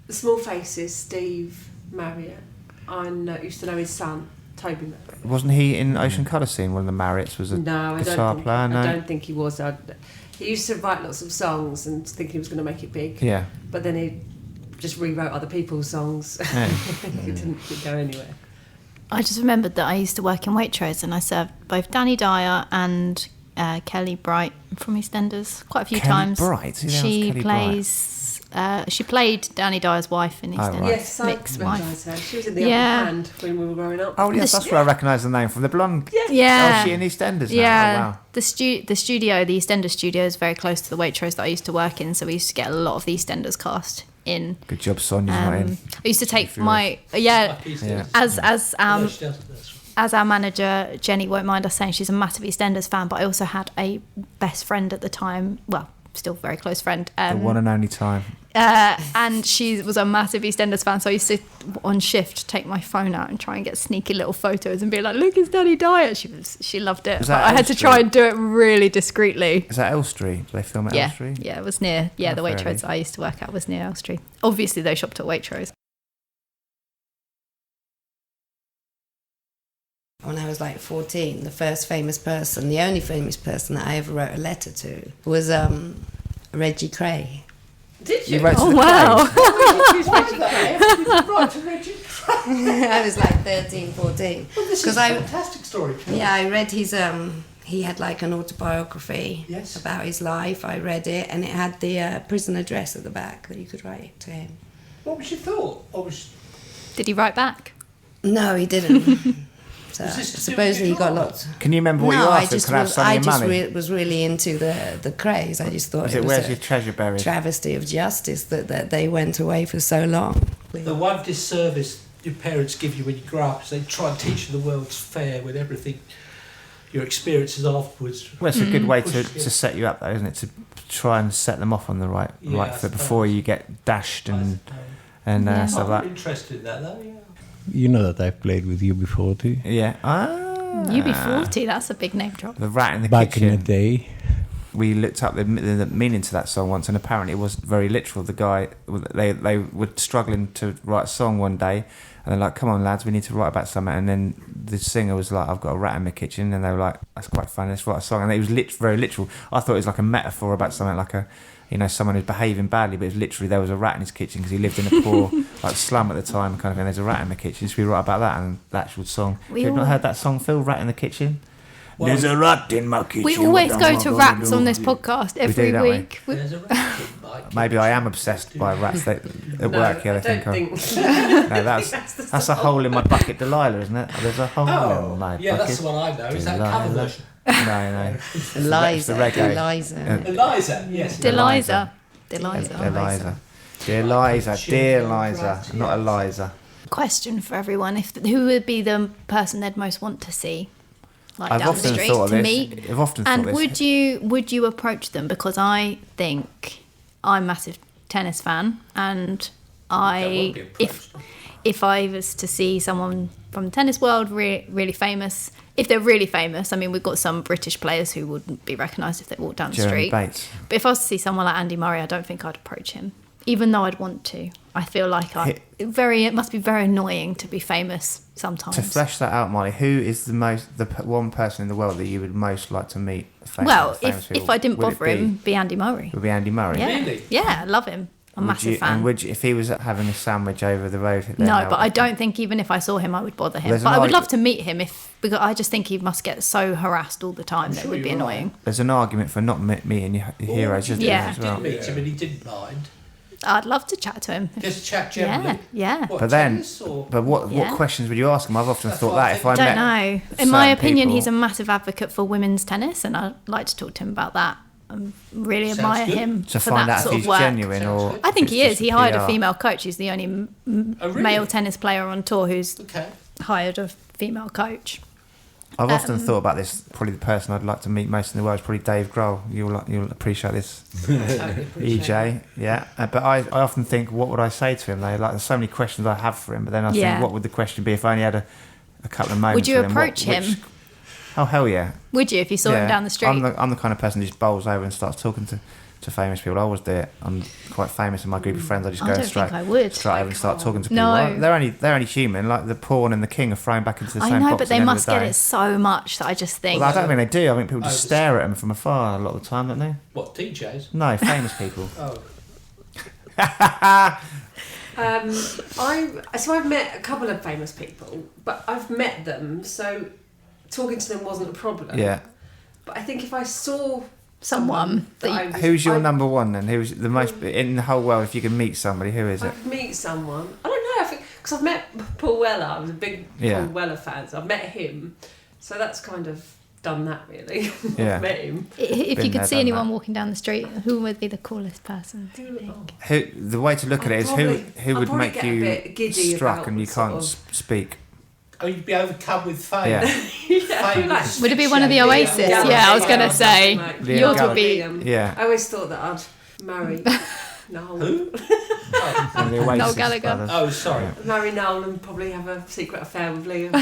the Small Faces, Steve Marriott, I used to know his son, Toby Marriott. Wasn't he in Ocean Colour Scene? One of the Marriotts was a No, guitar player. No, I don't think he was. He used to write lots of songs and think he was going to make it big. Yeah. But then he just rewrote other people's songs. Yeah. It didn't go anywhere. I just remembered that I used to work in Waitrose and I served both Danny Dyer and Kelly Bright from EastEnders quite a few Kelly times. Bright? Who the hell's She Kelly plays. She played Danny Dyer's wife in EastEnders. right. Yes, I Mixed wife. recognise her. She was in the Yeah. Upper Hand when we were growing up. Oh yes, that's where I recognise the name from. The blonde. Yeah. Oh, she in EastEnders now. Yeah, Oh, wow. the studio, the EastEnders studio, is very close to the Waitrose that I used to work in, so we used to get a lot of the EastEnders cast in. Good job, Sonia's not in. I used to take Furious. my Yeah. as our manager Jenny won't mind us saying, she's a massive EastEnders fan, but I also had a best friend at the time, well, still very close friend. The one and only time. And she was a massive EastEnders fan, so I used to, on shift, take my phone out and try and get sneaky little photos and be like, "Look, it's Danny Dyer." She loved it, Was but that I had to Elstree? try and do it really discreetly. Is that Elstree? Do they film at Yeah, Elstree? yeah, it was near. Yeah, Oh, the fair Waitrose enough. I used to work at was near Elstree. Obviously, they shopped at Waitrose. When I was like 14, the first famous person, the only famous person that I ever wrote a letter to was Reggie Cray. Did You you? wrote to Oh the wow! I was like 13, 14. Well, this is a Because I, fantastic story. yeah, I read his, he had like an autobiography Yes. about his life. I read it and it had the prison address at the back that you could write to him. What was your thought? What was... Did he write back? No, he didn't. So Was this to do with supposedly he your got job? lots. Can you remember what you No, I asked? just Could I have was, some of I your just money? was really into the craze. I just thought Was it it was where's a your treasure buried? travesty of justice that they went away for so long. The one disservice your parents give you when you grow up is they try and teach you the world's fair with everything, your experiences afterwards. Well, it's a good way to Push, yeah. set you up, though, isn't it? To try and set them off on the right Yeah, I foot before suppose. you get dashed and Yeah. stuff I'm like. interested in that though, yeah. You know that I've played with you before too. Yeah. UB40, that's a big name drop. The rat in the Back kitchen. in the day. We looked up the meaning to that song once, and apparently it was very literal. The guy, they were struggling to write a song one day, and they're like, "Come on, lads, we need to write about something." And then the singer was like, "I've got a rat in my kitchen," and they were like, "That's quite funny. Let's write a song." And it was very literal. I thought it was like a metaphor about something like someone who's behaving badly, but it was literally there was a rat in his kitchen because he lived in a poor like slum at the time, kind of thing. There's a rat in my kitchen, so we write about that and the actual song. You've not heard that song, Phil? Rat in the kitchen. Well, There's a rat in my kitchen. We always what go am I to gonna rats do? on this podcast every don't we? week. There's a racket, Mike. Maybe I am obsessed by rats at work. Yeah, I they don't think think. No, that's a hole in my bucket, Delilah, isn't it? There's a hole in my yeah, bucket. that's the one I know. Is that a cover Delilah. version? No. Eliza, the reggae. Eliza. Eliza, yes. Deliza. Eliza. Dear Liza, dear Liza, not Eliza. Question for everyone: who would be the person they'd most want to see, like I've down the often street thought of to this. meet? I've often And thought this. would you approach them? Because I think I'm a massive tennis fan, and if I was to see someone from the tennis world really famous, if they're really famous, I mean, we've got some British players who wouldn't be recognised if they walked down the Jeremy street. Bates. But if I was to see someone like Andy Murray, I don't think I'd approach him. even though I'd want to. I feel like it must be very annoying to be famous sometimes. To flesh that out, Molly, who is the one person in the world that you would most like to meet? Well, if I didn't bother him, be Andy Murray. It would be Andy Murray. Yeah. Really? Yeah, I love him. I'm a massive fan. And if he was having a sandwich over the road? No, but I don't think even if I saw him, I would bother him. But I would love to meet him because I just think he must get so harassed all the time that it would be annoying. There's an argument for not meeting your heroes, isn't there, as well? Did meet him and he didn't mind. I'd love to chat to him. Just chat generally. Yeah. What, what questions would you ask him? I've often thought that if I don't know. In my opinion, people, he's a massive advocate for women's tennis, and I'd like to talk to him about that. I really admire him to for find that out sort if of he's work. genuine or. I think he is. He hired a PR. female coach. He's the only male tennis player on tour who's hired a female coach. I've often thought about this. Probably the person I'd like to meet most in the world is probably Dave Grohl. You'll appreciate this, EJ. Yeah, but I often think, what would I say to him? There's so many questions I have for him, but then I think, what would the question be if I only had a couple of moments? Would you with him? approach him? Oh hell yeah! Would you if you saw him down the street? I'm the kind of person who just bowls over and starts talking to famous people. I always do it. I'm quite famous in my group of friends. I just go straight over and start talking to people. No. They're only human. Like the pawn and the king are thrown back into the same box. I know, but they must get it so much that I just think. Well, I don't think they do. I think people just stare at them from afar a lot of the time, don't they? What, DJs? No, famous people. I've met a couple of famous people, but I've met them, so talking to them wasn't a problem. Yeah. But I think if I saw someone who's your number one then? Who's the most in the whole world? If you can meet somebody, who is it? I'd meet someone. I don't know. I think because I've met Paul Weller. I was a big Paul Weller fan, so I've met him. So that's kind of done that really. Yeah. I've met him. If you could see anyone walking down the street, who would be the coolest person? Do you think? The way to look at it is who would make you struck and you can't speak. Oh, you'd be overcome with fame. Yeah. Would it be one of the Oasis? Yeah, I was going to say. Yours would be. Yeah. I always thought that I'd marry Noel. Who? Noel Gallagher. Oh, sorry. Marry Noel and probably have a secret affair with Liam.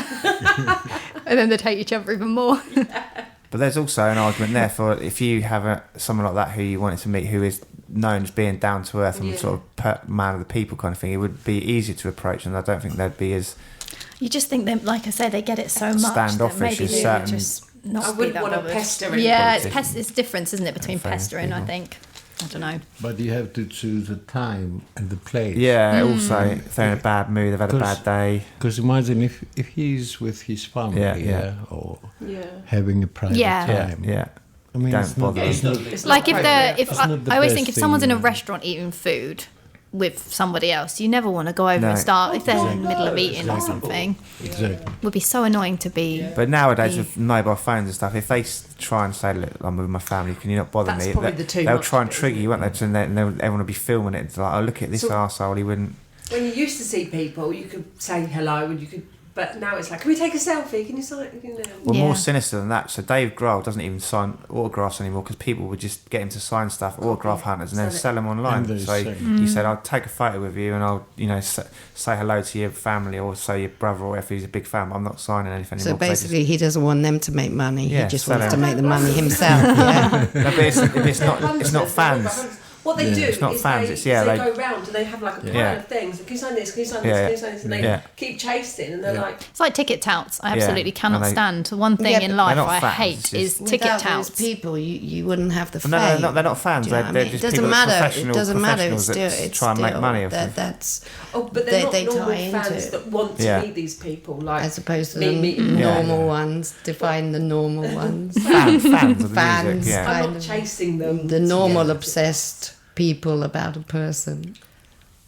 And then they'd hate each other even more. But there's also an argument there for if you have someone like that who you wanted to meet who is known as being down to earth and sort of man of the people kind of thing, it would be easier to approach, and I don't think they'd be as. You just think them, like I say, they get it so much standoffish that maybe is they would just not I wouldn't want to pester him. Yeah, it's difference, isn't it, between pestering, I think. I don't know. But you have to choose the time and the place. Yeah, also, if they're in a bad mood, they've had a bad day. Because imagine if he's with his family or having a private time. Yeah. I mean, Don't bother. I always think if someone's in a restaurant eating food with somebody else, you never want to go over and start if they're in the middle of eating or something. Exactly. It would be so annoying to be. But nowadays with mobile phones and stuff, if they try and say, "Look, I'm with my family, can you not bother me?" They'll try and trigger you, won't they? And everyone will be filming it. It's like, "Oh, look at this arsehole, he wouldn't." When you used to see people, you could say hello and you could. But now it's like, can we take a selfie? Can you sign? Well, more sinister than that. So Dave Grohl doesn't even sign autographs anymore because people would just get him to sign stuff, autograph hunters, and then sell them online. So he said, "I'll take a photo with you and I'll, say hello to your family or say your brother or if he's a big fan. I'm not signing anything anymore." So basically, he doesn't want them to make money. Yeah, he just wants to make the money himself. No, but it's not fans. What they do it's not is fans. they go round and they have like a pile of things. Can you sign this? Can you sign this? Can you sign this? And they keep chasing and they're like... It's like ticket touts. I absolutely cannot stand. One thing in life I hate is ticket touts. Those people, you wouldn't have the fame. No, they're not fans. They're just it people it doesn't matter. Professionals that try and make money off them. But they're not normal fans that want to meet these people. Like, as opposed to the normal ones. Define the normal ones. Fans of the fans. music, yeah. I'm not chasing them. The normal obsessed people about a person.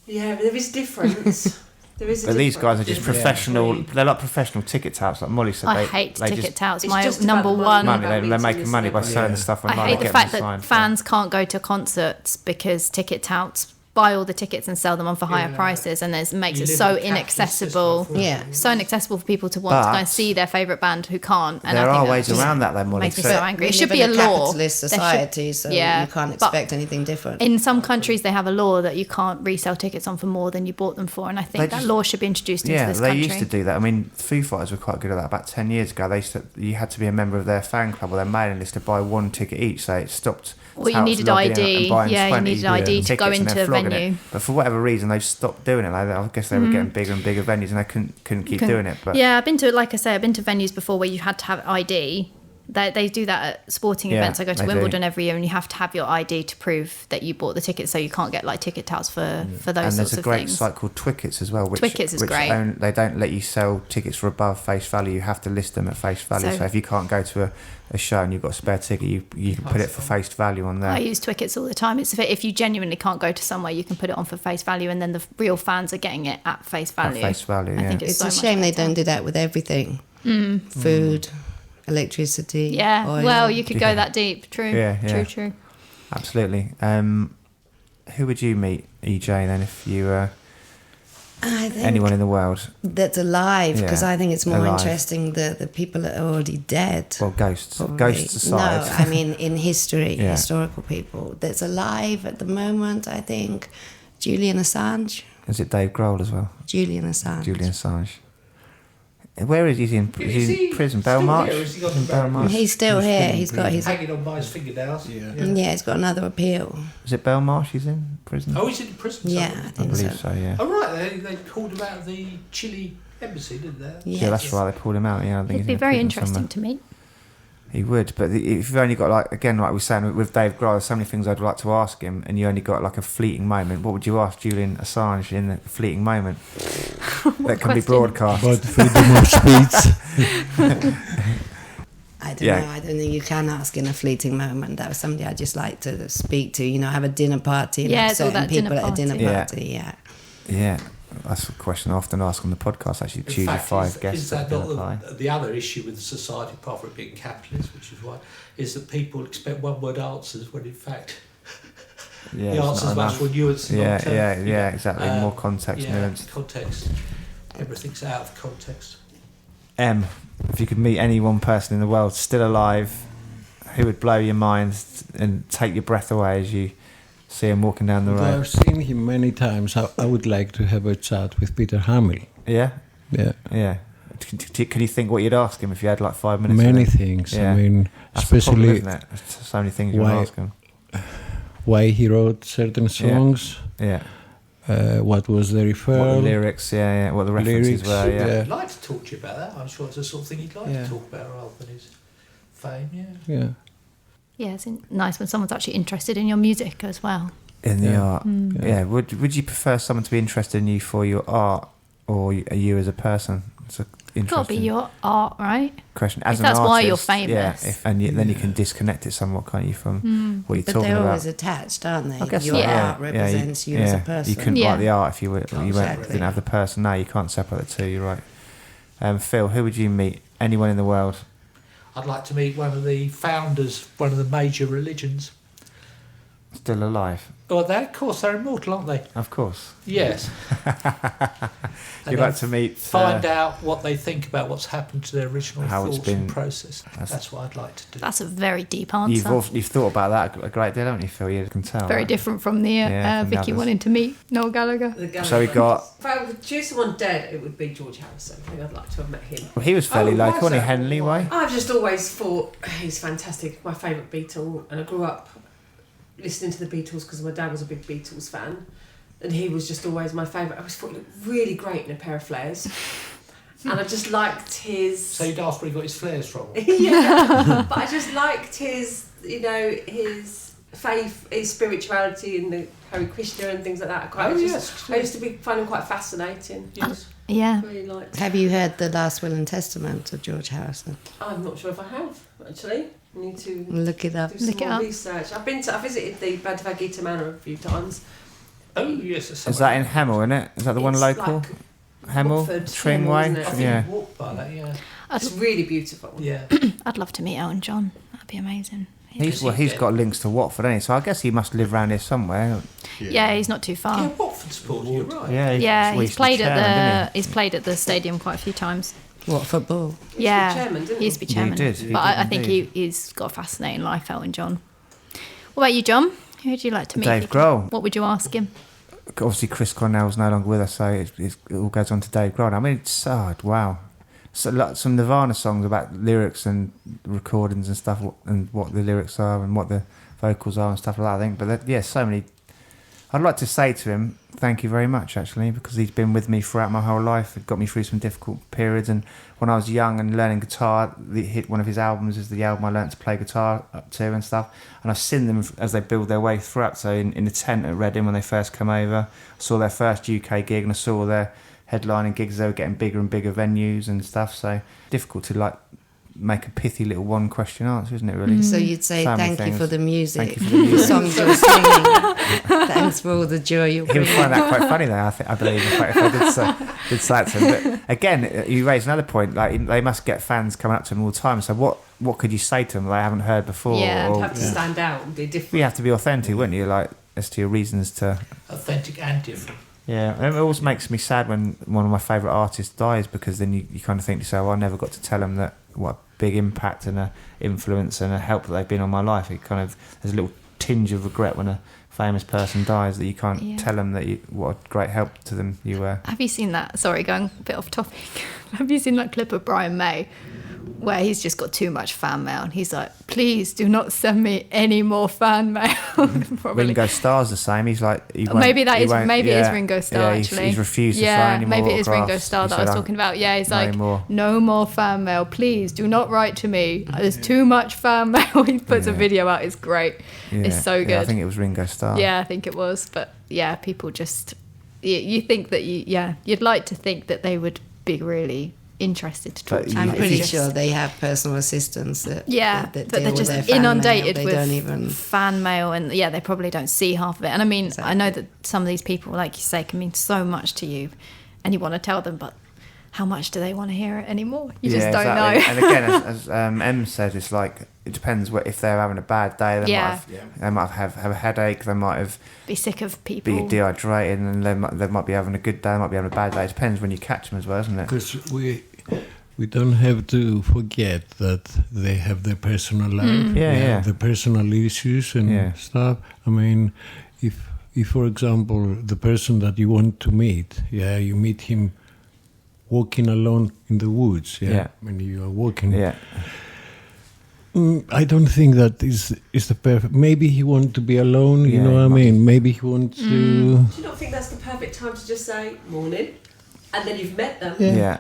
Yeah, but there is difference. But these guys are just professional. They're like professional ticket touts, like Molly said. I hate ticket touts. My just number one. They're making money by selling the stuff online. I hate the fact that fans can't go to concerts because ticket touts buy all the tickets and sell them on for higher prices, and it makes it so inaccessible. So inaccessible for people to want to go and see their favourite band who can't. And there I think are ways around that, though, Molly. Makes me so angry. It should be a law. Capitalist society, so you can't expect anything different. In some countries, they have a law that you can't resell tickets on for more than you bought them for, and I think that law should be introduced into this country. Yeah, they used to do that. I mean, Foo Fighters were quite good at that. About 10 years ago, you had to be a member of their fan club or their mailing list to buy one ticket each, so it stopped. Well, you needed ID. Yeah, you needed ID to go into venues. target venue. it. But for whatever reason, they've stopped doing it. Like, I guess they were getting bigger and bigger venues, and they couldn't keep doing it. But yeah, I've been to venues before where you had to have ID. They do that at sporting Yeah, events. I go to they Wimbledon do. every year, and you have to have your ID to prove that you bought the ticket, so you can't get like ticket touts for those and sorts there's of a things. great site called Twickets as well. Which Twickets is great. They don't let you sell tickets for above face value. You have to list them at face value. So if you can't go to a show and you've got a spare ticket, you can put it for face value on there. I use Twickets all the time. It's if you genuinely can't go to somewhere, you can put it on for face value, and then the real fans are getting it at face value. At face value, I think It's so a much shame they better. don't do that with everything. Food, electricity. Yeah, oil. well, you could go that deep. True. Yeah. True. Absolutely. Who would you meet, EJ, then, if you I think anyone in the world? that's alive, because Yeah, I think it's more alive. interesting the people that are already dead. Well, ghosts. Probably. Ghosts aside. No, I mean in history, Yeah. historical people that's alive at the moment. I think Julian Assange. Is it Dave Grohl as well? Julian Assange. Julian Assange. Where is he? He's in prison. still Belmarsh? here? Has he got In the barrel? Belmarsh? He's still here. He's got his. Hanging on by his fingernails. Yeah, he's got another appeal. Is it Belmarsh he's in prison? Oh, he's in prison. Yeah, somewhere. I I think believe so. so, yeah. Oh, right. They called him out of the Chile embassy, didn't they? Yeah, that's right. They pulled him out. Yeah, I think It'd he's be in very prison interesting somewhere. to meet. He would, but if you've only got like we were saying with Dave Grohl, there's so many things I'd like to ask him, and you only got like a fleeting moment. What would you ask Julian Assange in a fleeting moment that can be question? broadcast? But freedom of speech. I don't Yeah. know. I don't think you can ask in a fleeting moment. That was somebody I just like to speak to. Have a dinner party. And Yeah, have it's all certain that dinner people at a dinner party. Yeah. party. Yeah. Yeah, that's a question I often ask on the podcast. Actually, In choose your fact, 5 is guests that that not apply. the other issue with the society, apart from it being capitalist, which is why, is that people expect one-word answers when in fact Yeah, the it's answer's not much enough. more nuanced. and Yeah, long-term. yeah, exactly. More context, nuance. Context. Everything's out of context. If you could meet any one person in the world still alive, who would blow your mind and take your breath away as you see him walking down the road? I've seen him many times. I would like to have a chat with Peter Hamill. Yeah, Yeah. yeah. Can you think what you'd ask him if you had like 5 minutes? Many with him? things. Yeah. I mean, That's the problem, especially isn't it? There's so many things you want to ask him. why he wrote certain songs, Yeah. what was the What referral. the lyrics, what the references Lyrics, were, yeah. yeah. I'd like to talk to you about that. I'm sure it's the sort of thing he'd like Yeah. to talk about rather than his fame, yeah. Yeah. Yeah, it's nice when someone's actually interested in your music as well. In the Yeah. art. Mm. Yeah. Would you prefer someone to be interested in you for your art or you as a person? It's an It's got to be interesting your art, right? question. As if an that's artist, why you're famous. Yeah, then you can disconnect it somewhat, can't you, from what you're But talking they're about. always attached, aren't they? I guess Your so, yeah. art represents you as a person. You couldn't Yeah. write the art if you Exactly. didn't have the person. No, you can't separate the two. You're right. Phil, who would you meet? Anyone in the world? I'd like to meet one of the founders, one of the major religions. Still alive? Well, of course, they're immortal, aren't they? Of course. Yes. You'd like to meet... Find out what they think about what's happened to their original How it's thoughts and been- process. That's what I'd like to do. That's a very deep answer. You've thought about that a great deal, haven't you, Phil? You can tell. Very right? different from the Yeah, from the Vicky others. wanting to meet Noel Gallagher. So we got... If I would choose someone dead, it would be George Harrison. I think I'd like to have met him. Well, he was fairly Oh, local, was wasn't he? it? Henley way? I've just always thought he's fantastic. My favourite Beatle, and I grew up listening to the Beatles because my dad was a big Beatles fan, and he was just always my favourite. I always thought he looked really great in a pair of flares, and I just liked his. So you'd ask where he got his flares from? Yeah, but I just liked his, his faith, his spirituality, and the Hare Krishna and things like that. I used to find him quite fascinating. Yes. Yeah. Really liked. Have you heard the Last Will and Testament of George Harrison? I'm not sure if I have actually. I need to Look it up. do some Look it more up. research. I visited the Bhagavad Gita Manor a few times. Oh, yes. Is that in Hemel, isn't it? Is that the one It's local? like Hemel? Watford, Tring Hemel, Way? isn't it? I think Yeah. you walked by that, yeah. It's really beautiful. Yeah. I'd love to meet Elton John. That'd be amazing. He's got links to Watford, hasn't he? So I guess he must live around here somewhere. Yeah, he's not too far. Yeah, Watford supporter, you're right. Yeah, well, he's played chairman, at didn't he's played at the stadium quite a few times. What, football? Yeah, chairman, didn't he used to be He chairman. did, he but did I think indeed. he's got a fascinating life, Elton John. What about you, John? Who would you like to meet? Dave Grohl. What would you ask him? Obviously, Chris Cornell's no longer with us, so it all goes on to Dave Grohl. I mean, it's wow. So, like, some Nirvana songs about lyrics and recordings and stuff, and what the lyrics are and what the vocals are and stuff like that. I think, but so many. I'd like to say to him, thank you very much, actually, because he's been with me throughout my whole life. It got me through some difficult periods. And when I was young and learning guitar, one of his albums is the album I learnt to play guitar up to and stuff. And I've seen them as they build their way throughout. So in the tent at Reading when they first come over, I saw their first UK gig and I saw their headlining gigs. They were getting bigger and bigger venues and stuff. So difficult to make a pithy little one question answer, isn't it, really? So you'd say thank you for the music, thank you for the music. songs you're singing. Thanks for all the joy you He bring. would find that quite funny, though. I believe, if I did say that to him. But again, you raise another point. Like they must get fans coming up to them all the time. So what could you say to them they haven't heard before? Yeah. You'd have to stand out and be different. You have to be authentic, wouldn't you? Like as to your reasons to. Authentic and different. Yeah, and it always makes me sad when one of my favourite artists dies, because then you kind of think to yourself, I never got to tell them that what a big impact and a influence and a help that they've been on my life. It kind of there's a little tinge of regret when a famous person dies that you can't tell them that what a great help to them you were. Have you seen that? Sorry, going a bit off topic. Have you seen that clip of Brian May where he's just got too much fan mail and he's like, please do not send me any more fan mail? Probably. Ringo Starr's the same. He's like, maybe it is Ringo Starr, actually. He's refused to sign any more maybe it is Ringo autographs. Starr that I was talking about. Yeah, he's no like, more. no more fan mail. Please do not write to me. There's too much fan mail. He puts a video out. It's great. It's so good. Yeah, I think it was Ringo Starr. Yeah, I think it was. But yeah, people just, you think that you'd like to think that they would be really interested to talk to you. I'm pretty sure they have personal assistants that that but deal they're with just their fan inundated mail. They with don't even fan mail, and they probably don't see half of it. And I mean, I know that some of these people, like you say, can mean so much to you, and you want to tell them, but how much do they want to hear it anymore? You just don't know. And again, as Em said, it's like it depends if they're having a bad day. They might have a headache. They might have be sick of people, be dehydrated, and they might be having a good day. They might be having a bad day. It depends when you catch them as well, isn't it? Because we don't have to forget that they have their personal life, the personal issues and stuff. I mean, if for example the person that you want to meet, you meet him walking alone in the woods, when you are walking. I don't think that is the perfect. Maybe he wants to be alone. You know what I mean? Maybe he wants to. Do you not think that's the perfect time to just say morning, and then you've met them? Yeah.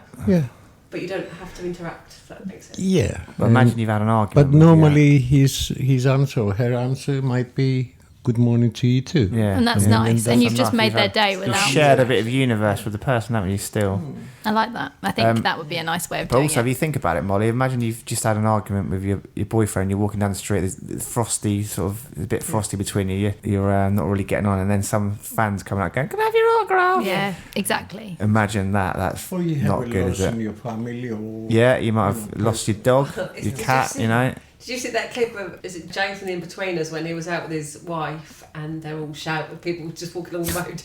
But you don't have to interact, if that makes sense. Yeah. But imagine you've had an argument. But normally his answer or her answer might be good morning to you too. Yeah. And that's nice. And you've just made their day You've without. shared a bit of universe with the person, haven't you, still? I like that. I think that would be a nice way of But doing also, it. if you think about it, Molly, imagine you've just had an argument with your boyfriend, you're walking down the street, there's frosty, a bit frosty between you, you're not really getting on, and then some fans coming out going, can I have your autograph? Yeah, exactly. Imagine that's Or you not have good, loss is it? in your family or... Yeah, you might have lost your dog, your cat, you know. Did you see that clip of, is it Jay from The In-Betweeners, when he was out with his wife and they're all shouting, people just walking along the road,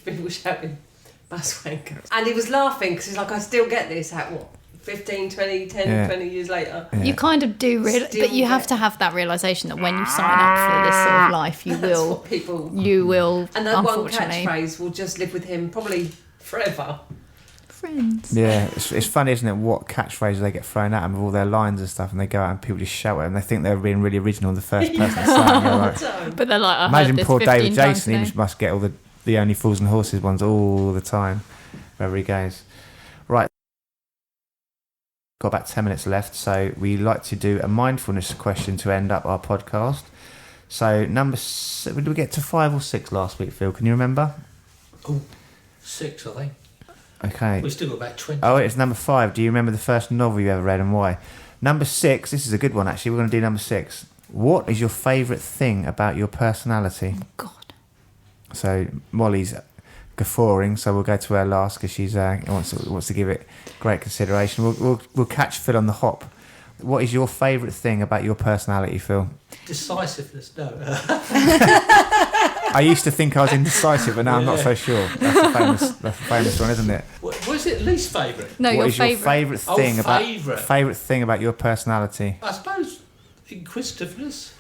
people shouting, bus wankers. And he was laughing because he's like, I still get this at 15, 20, 10, 20 years later. Yeah. You kind of do, but you have to have that realisation that when you sign up for this sort of life, you That's will, what people... and that one unfortunately... catchphrase will just live with him probably forever. Friends. Yeah, it's funny, isn't it, what catchphrases they get thrown at them with all their lines and stuff, and they go out and people just shout at them. They think they're being really original, the first person to say it. But they're like, I imagine heard this poor 15 David times Jason, he today. must get all the Only Fools and Horses ones all the time, wherever he goes. Right. Got about 10 minutes left, so we like to do a mindfulness question to end up our podcast. So did we get to 5 or 6 last week, Phil? Can you remember? 6, I think. Okay. We've still got about 20. Oh, it's number 5. Do you remember the first novel you ever read and why? Number 6, this is a good one actually. We're going to do number 6. What is your favourite thing about your personality? Oh, God. So Molly's guffawing, so we'll go to her last because she's wants to give it great consideration. We'll catch Phil on the hop. What is your favourite thing about your personality, Phil? Decisiveness, no. I used to think I was indecisive, but now I'm not so sure. That's a famous one, isn't it? What is it least favourite? No, What your is your favourite. favourite thing about your personality? I suppose inquisitiveness.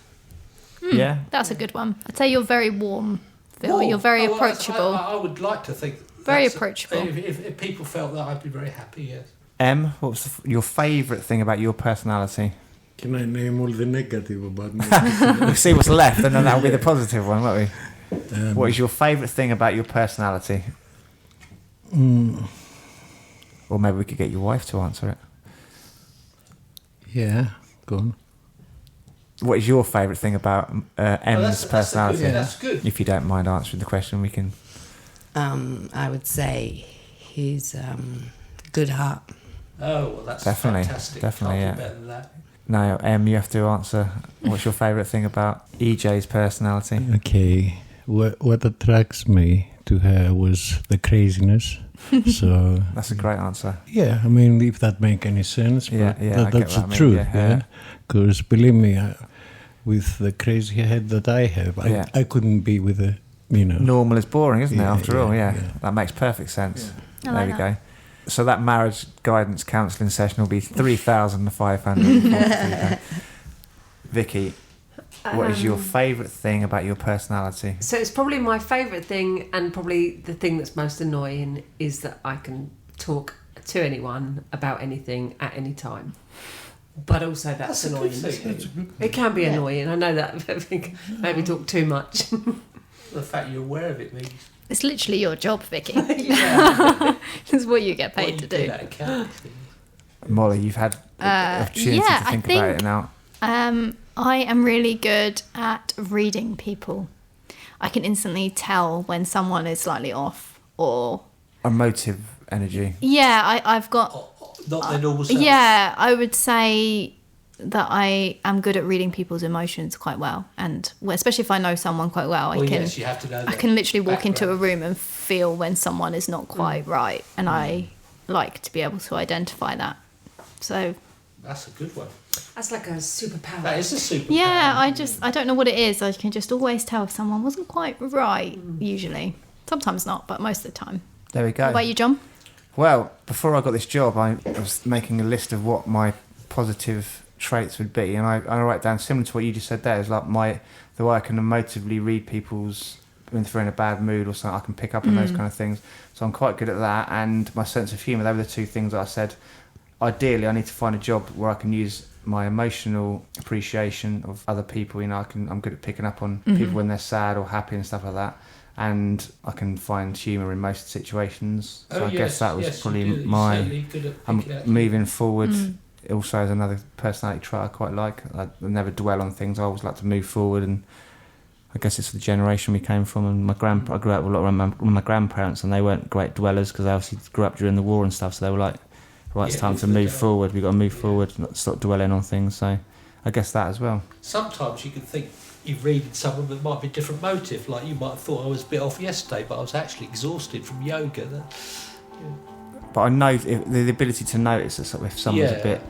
Yeah, That's a good one. I'd say you're very warm, Phil. Warm. You're very Oh, approachable. I would like to think. Very that's- approachable. If people felt that, I'd be very happy, yes. Em, what's your favourite thing about your personality? Can I name all the negative about me? We'll see what's left, and then that'll be the positive one, won't we? What is your favourite thing about your personality? Or maybe we could get your wife to answer it. Yeah, go on. What is your favourite thing about M's personality? That's good. If you don't mind answering the question, we can... I would say he's good heart. Oh, well, that's Definitely, fantastic. definitely, Can't yeah. do better than that. No, you have to answer. What's your favourite thing about EJ's personality? Okay, what attracts me to her was the craziness. So That's a great answer. yeah, I mean, if that make any sense, but Yeah, I get that's what the I mean, truth. yeah. Yeah, because believe me, with the crazy head that I have, I couldn't be with a Normal is boring, isn't it? Yeah, After all, yeah. That makes perfect sense. I There like we that. go. So that marriage guidance counselling session will be 3,500. Vicky, what is your favourite thing about your personality? So it's probably my favourite thing, and probably the thing that's most annoying, is that I can talk to anyone about anything at any time. But also that's a good annoying thing. too. It can be annoying. I know that. I think maybe talk too much. The fact you're aware of it means It's literally your job, Vicky. yeah, It's what you get paid what to you do. did at accounting. Molly, you've had the opportunity yeah, to I think about it now. I am really good at reading people. I can instantly tell when someone is slightly off, or Emotive energy. I've got. Not their normal self. Yeah, I would say that I am good at reading people's emotions quite well, and especially if I know someone quite well, Well, yes, you have to know I that can literally walk into a background. room and feel when someone is not quite right, and I like to be able to identify that. So That's a good one. That's like a superpower. That is a superpower. yeah, I don't know what it is. I can just always tell if someone wasn't quite right. Usually, sometimes not, but most of the time. There we go. What about you, John? Well, before I got this job, I was making a list of what my positive traits would be, and I write down similar to what you just said there. Is like the way I can emotively read people's when they're in a bad mood or something. I can pick up on those kind of things. So I'm quite good at that, and my sense of humour. They were the two things that I said. Ideally, I need to find a job where I can use my emotional appreciation of other people. I'm good at picking up on people when they're sad or happy and stuff like that. And I can find humour in most situations. So I guess that was probably my... I'm moving forward. Also, as another personality trait I quite like. I never dwell on things. I always like to move forward, and I guess it's the generation we came from. And I grew up a lot around my grandparents, and they weren't great dwellers because they obviously grew up during the war and stuff. So they were like, right, it's time to move forward. We've got to move forward, not stop dwelling on things. So I guess that as well. Sometimes you can think you're reading someone that might be a different motive. Like you might have thought I was a bit off yesterday, but I was actually exhausted from yoga. But I know the ability to notice if someone's a bit,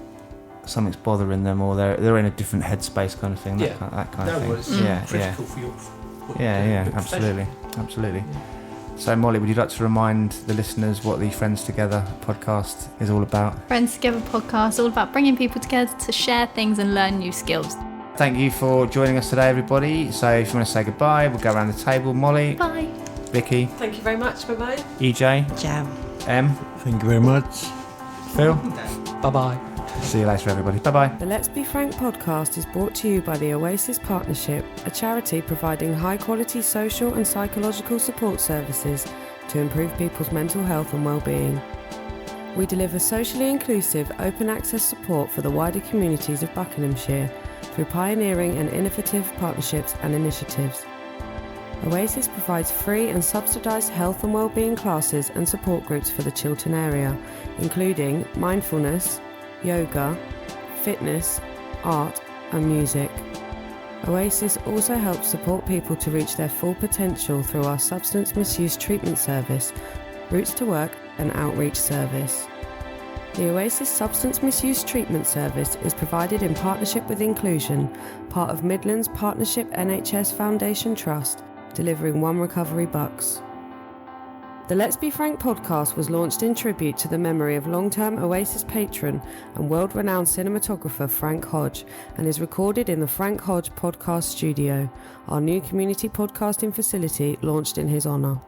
something's bothering them, or they're in a different headspace, kind of thing. That kind of thing. Well, it's critical for your. Absolutely. Yeah. So, Molly, would you like to remind the listeners what the Friends2Gether podcast is all about? Friends2Gether podcast, all about bringing people together to share things and learn new skills. Thank you for joining us today, everybody. So if you want to say goodbye, we'll go around the table. Molly. Bye. Vicky. Thank you very much. Bye-bye. EJ. Ciao. Em. Thank you very much. Phil. Bye-bye. See you later, everybody. Bye-bye. The Let's Be Frank podcast is brought to you by the Oasis Partnership, a charity providing high-quality social and psychological support services to improve people's mental health and well-being. We deliver socially inclusive, open-access support for the wider communities of Buckinghamshire through pioneering and innovative partnerships and initiatives. Oasis provides free and subsidised health and wellbeing classes and support groups for the Chiltern area, including mindfulness, yoga, fitness, art and music. Oasis also helps support people to reach their full potential through our substance misuse treatment service, Routes to Work and outreach service. The Oasis Substance Misuse Treatment Service is provided in partnership with Inclusion, part of Midlands Partnership NHS Foundation Trust, delivering 1 recovery bucks. The Let's Be Frank podcast was launched in tribute to the memory of long-term Oasis patron and world-renowned cinematographer Frank Hodge, and is recorded in the Frank Hodge Podcast Studio, our new community podcasting facility launched in his honour.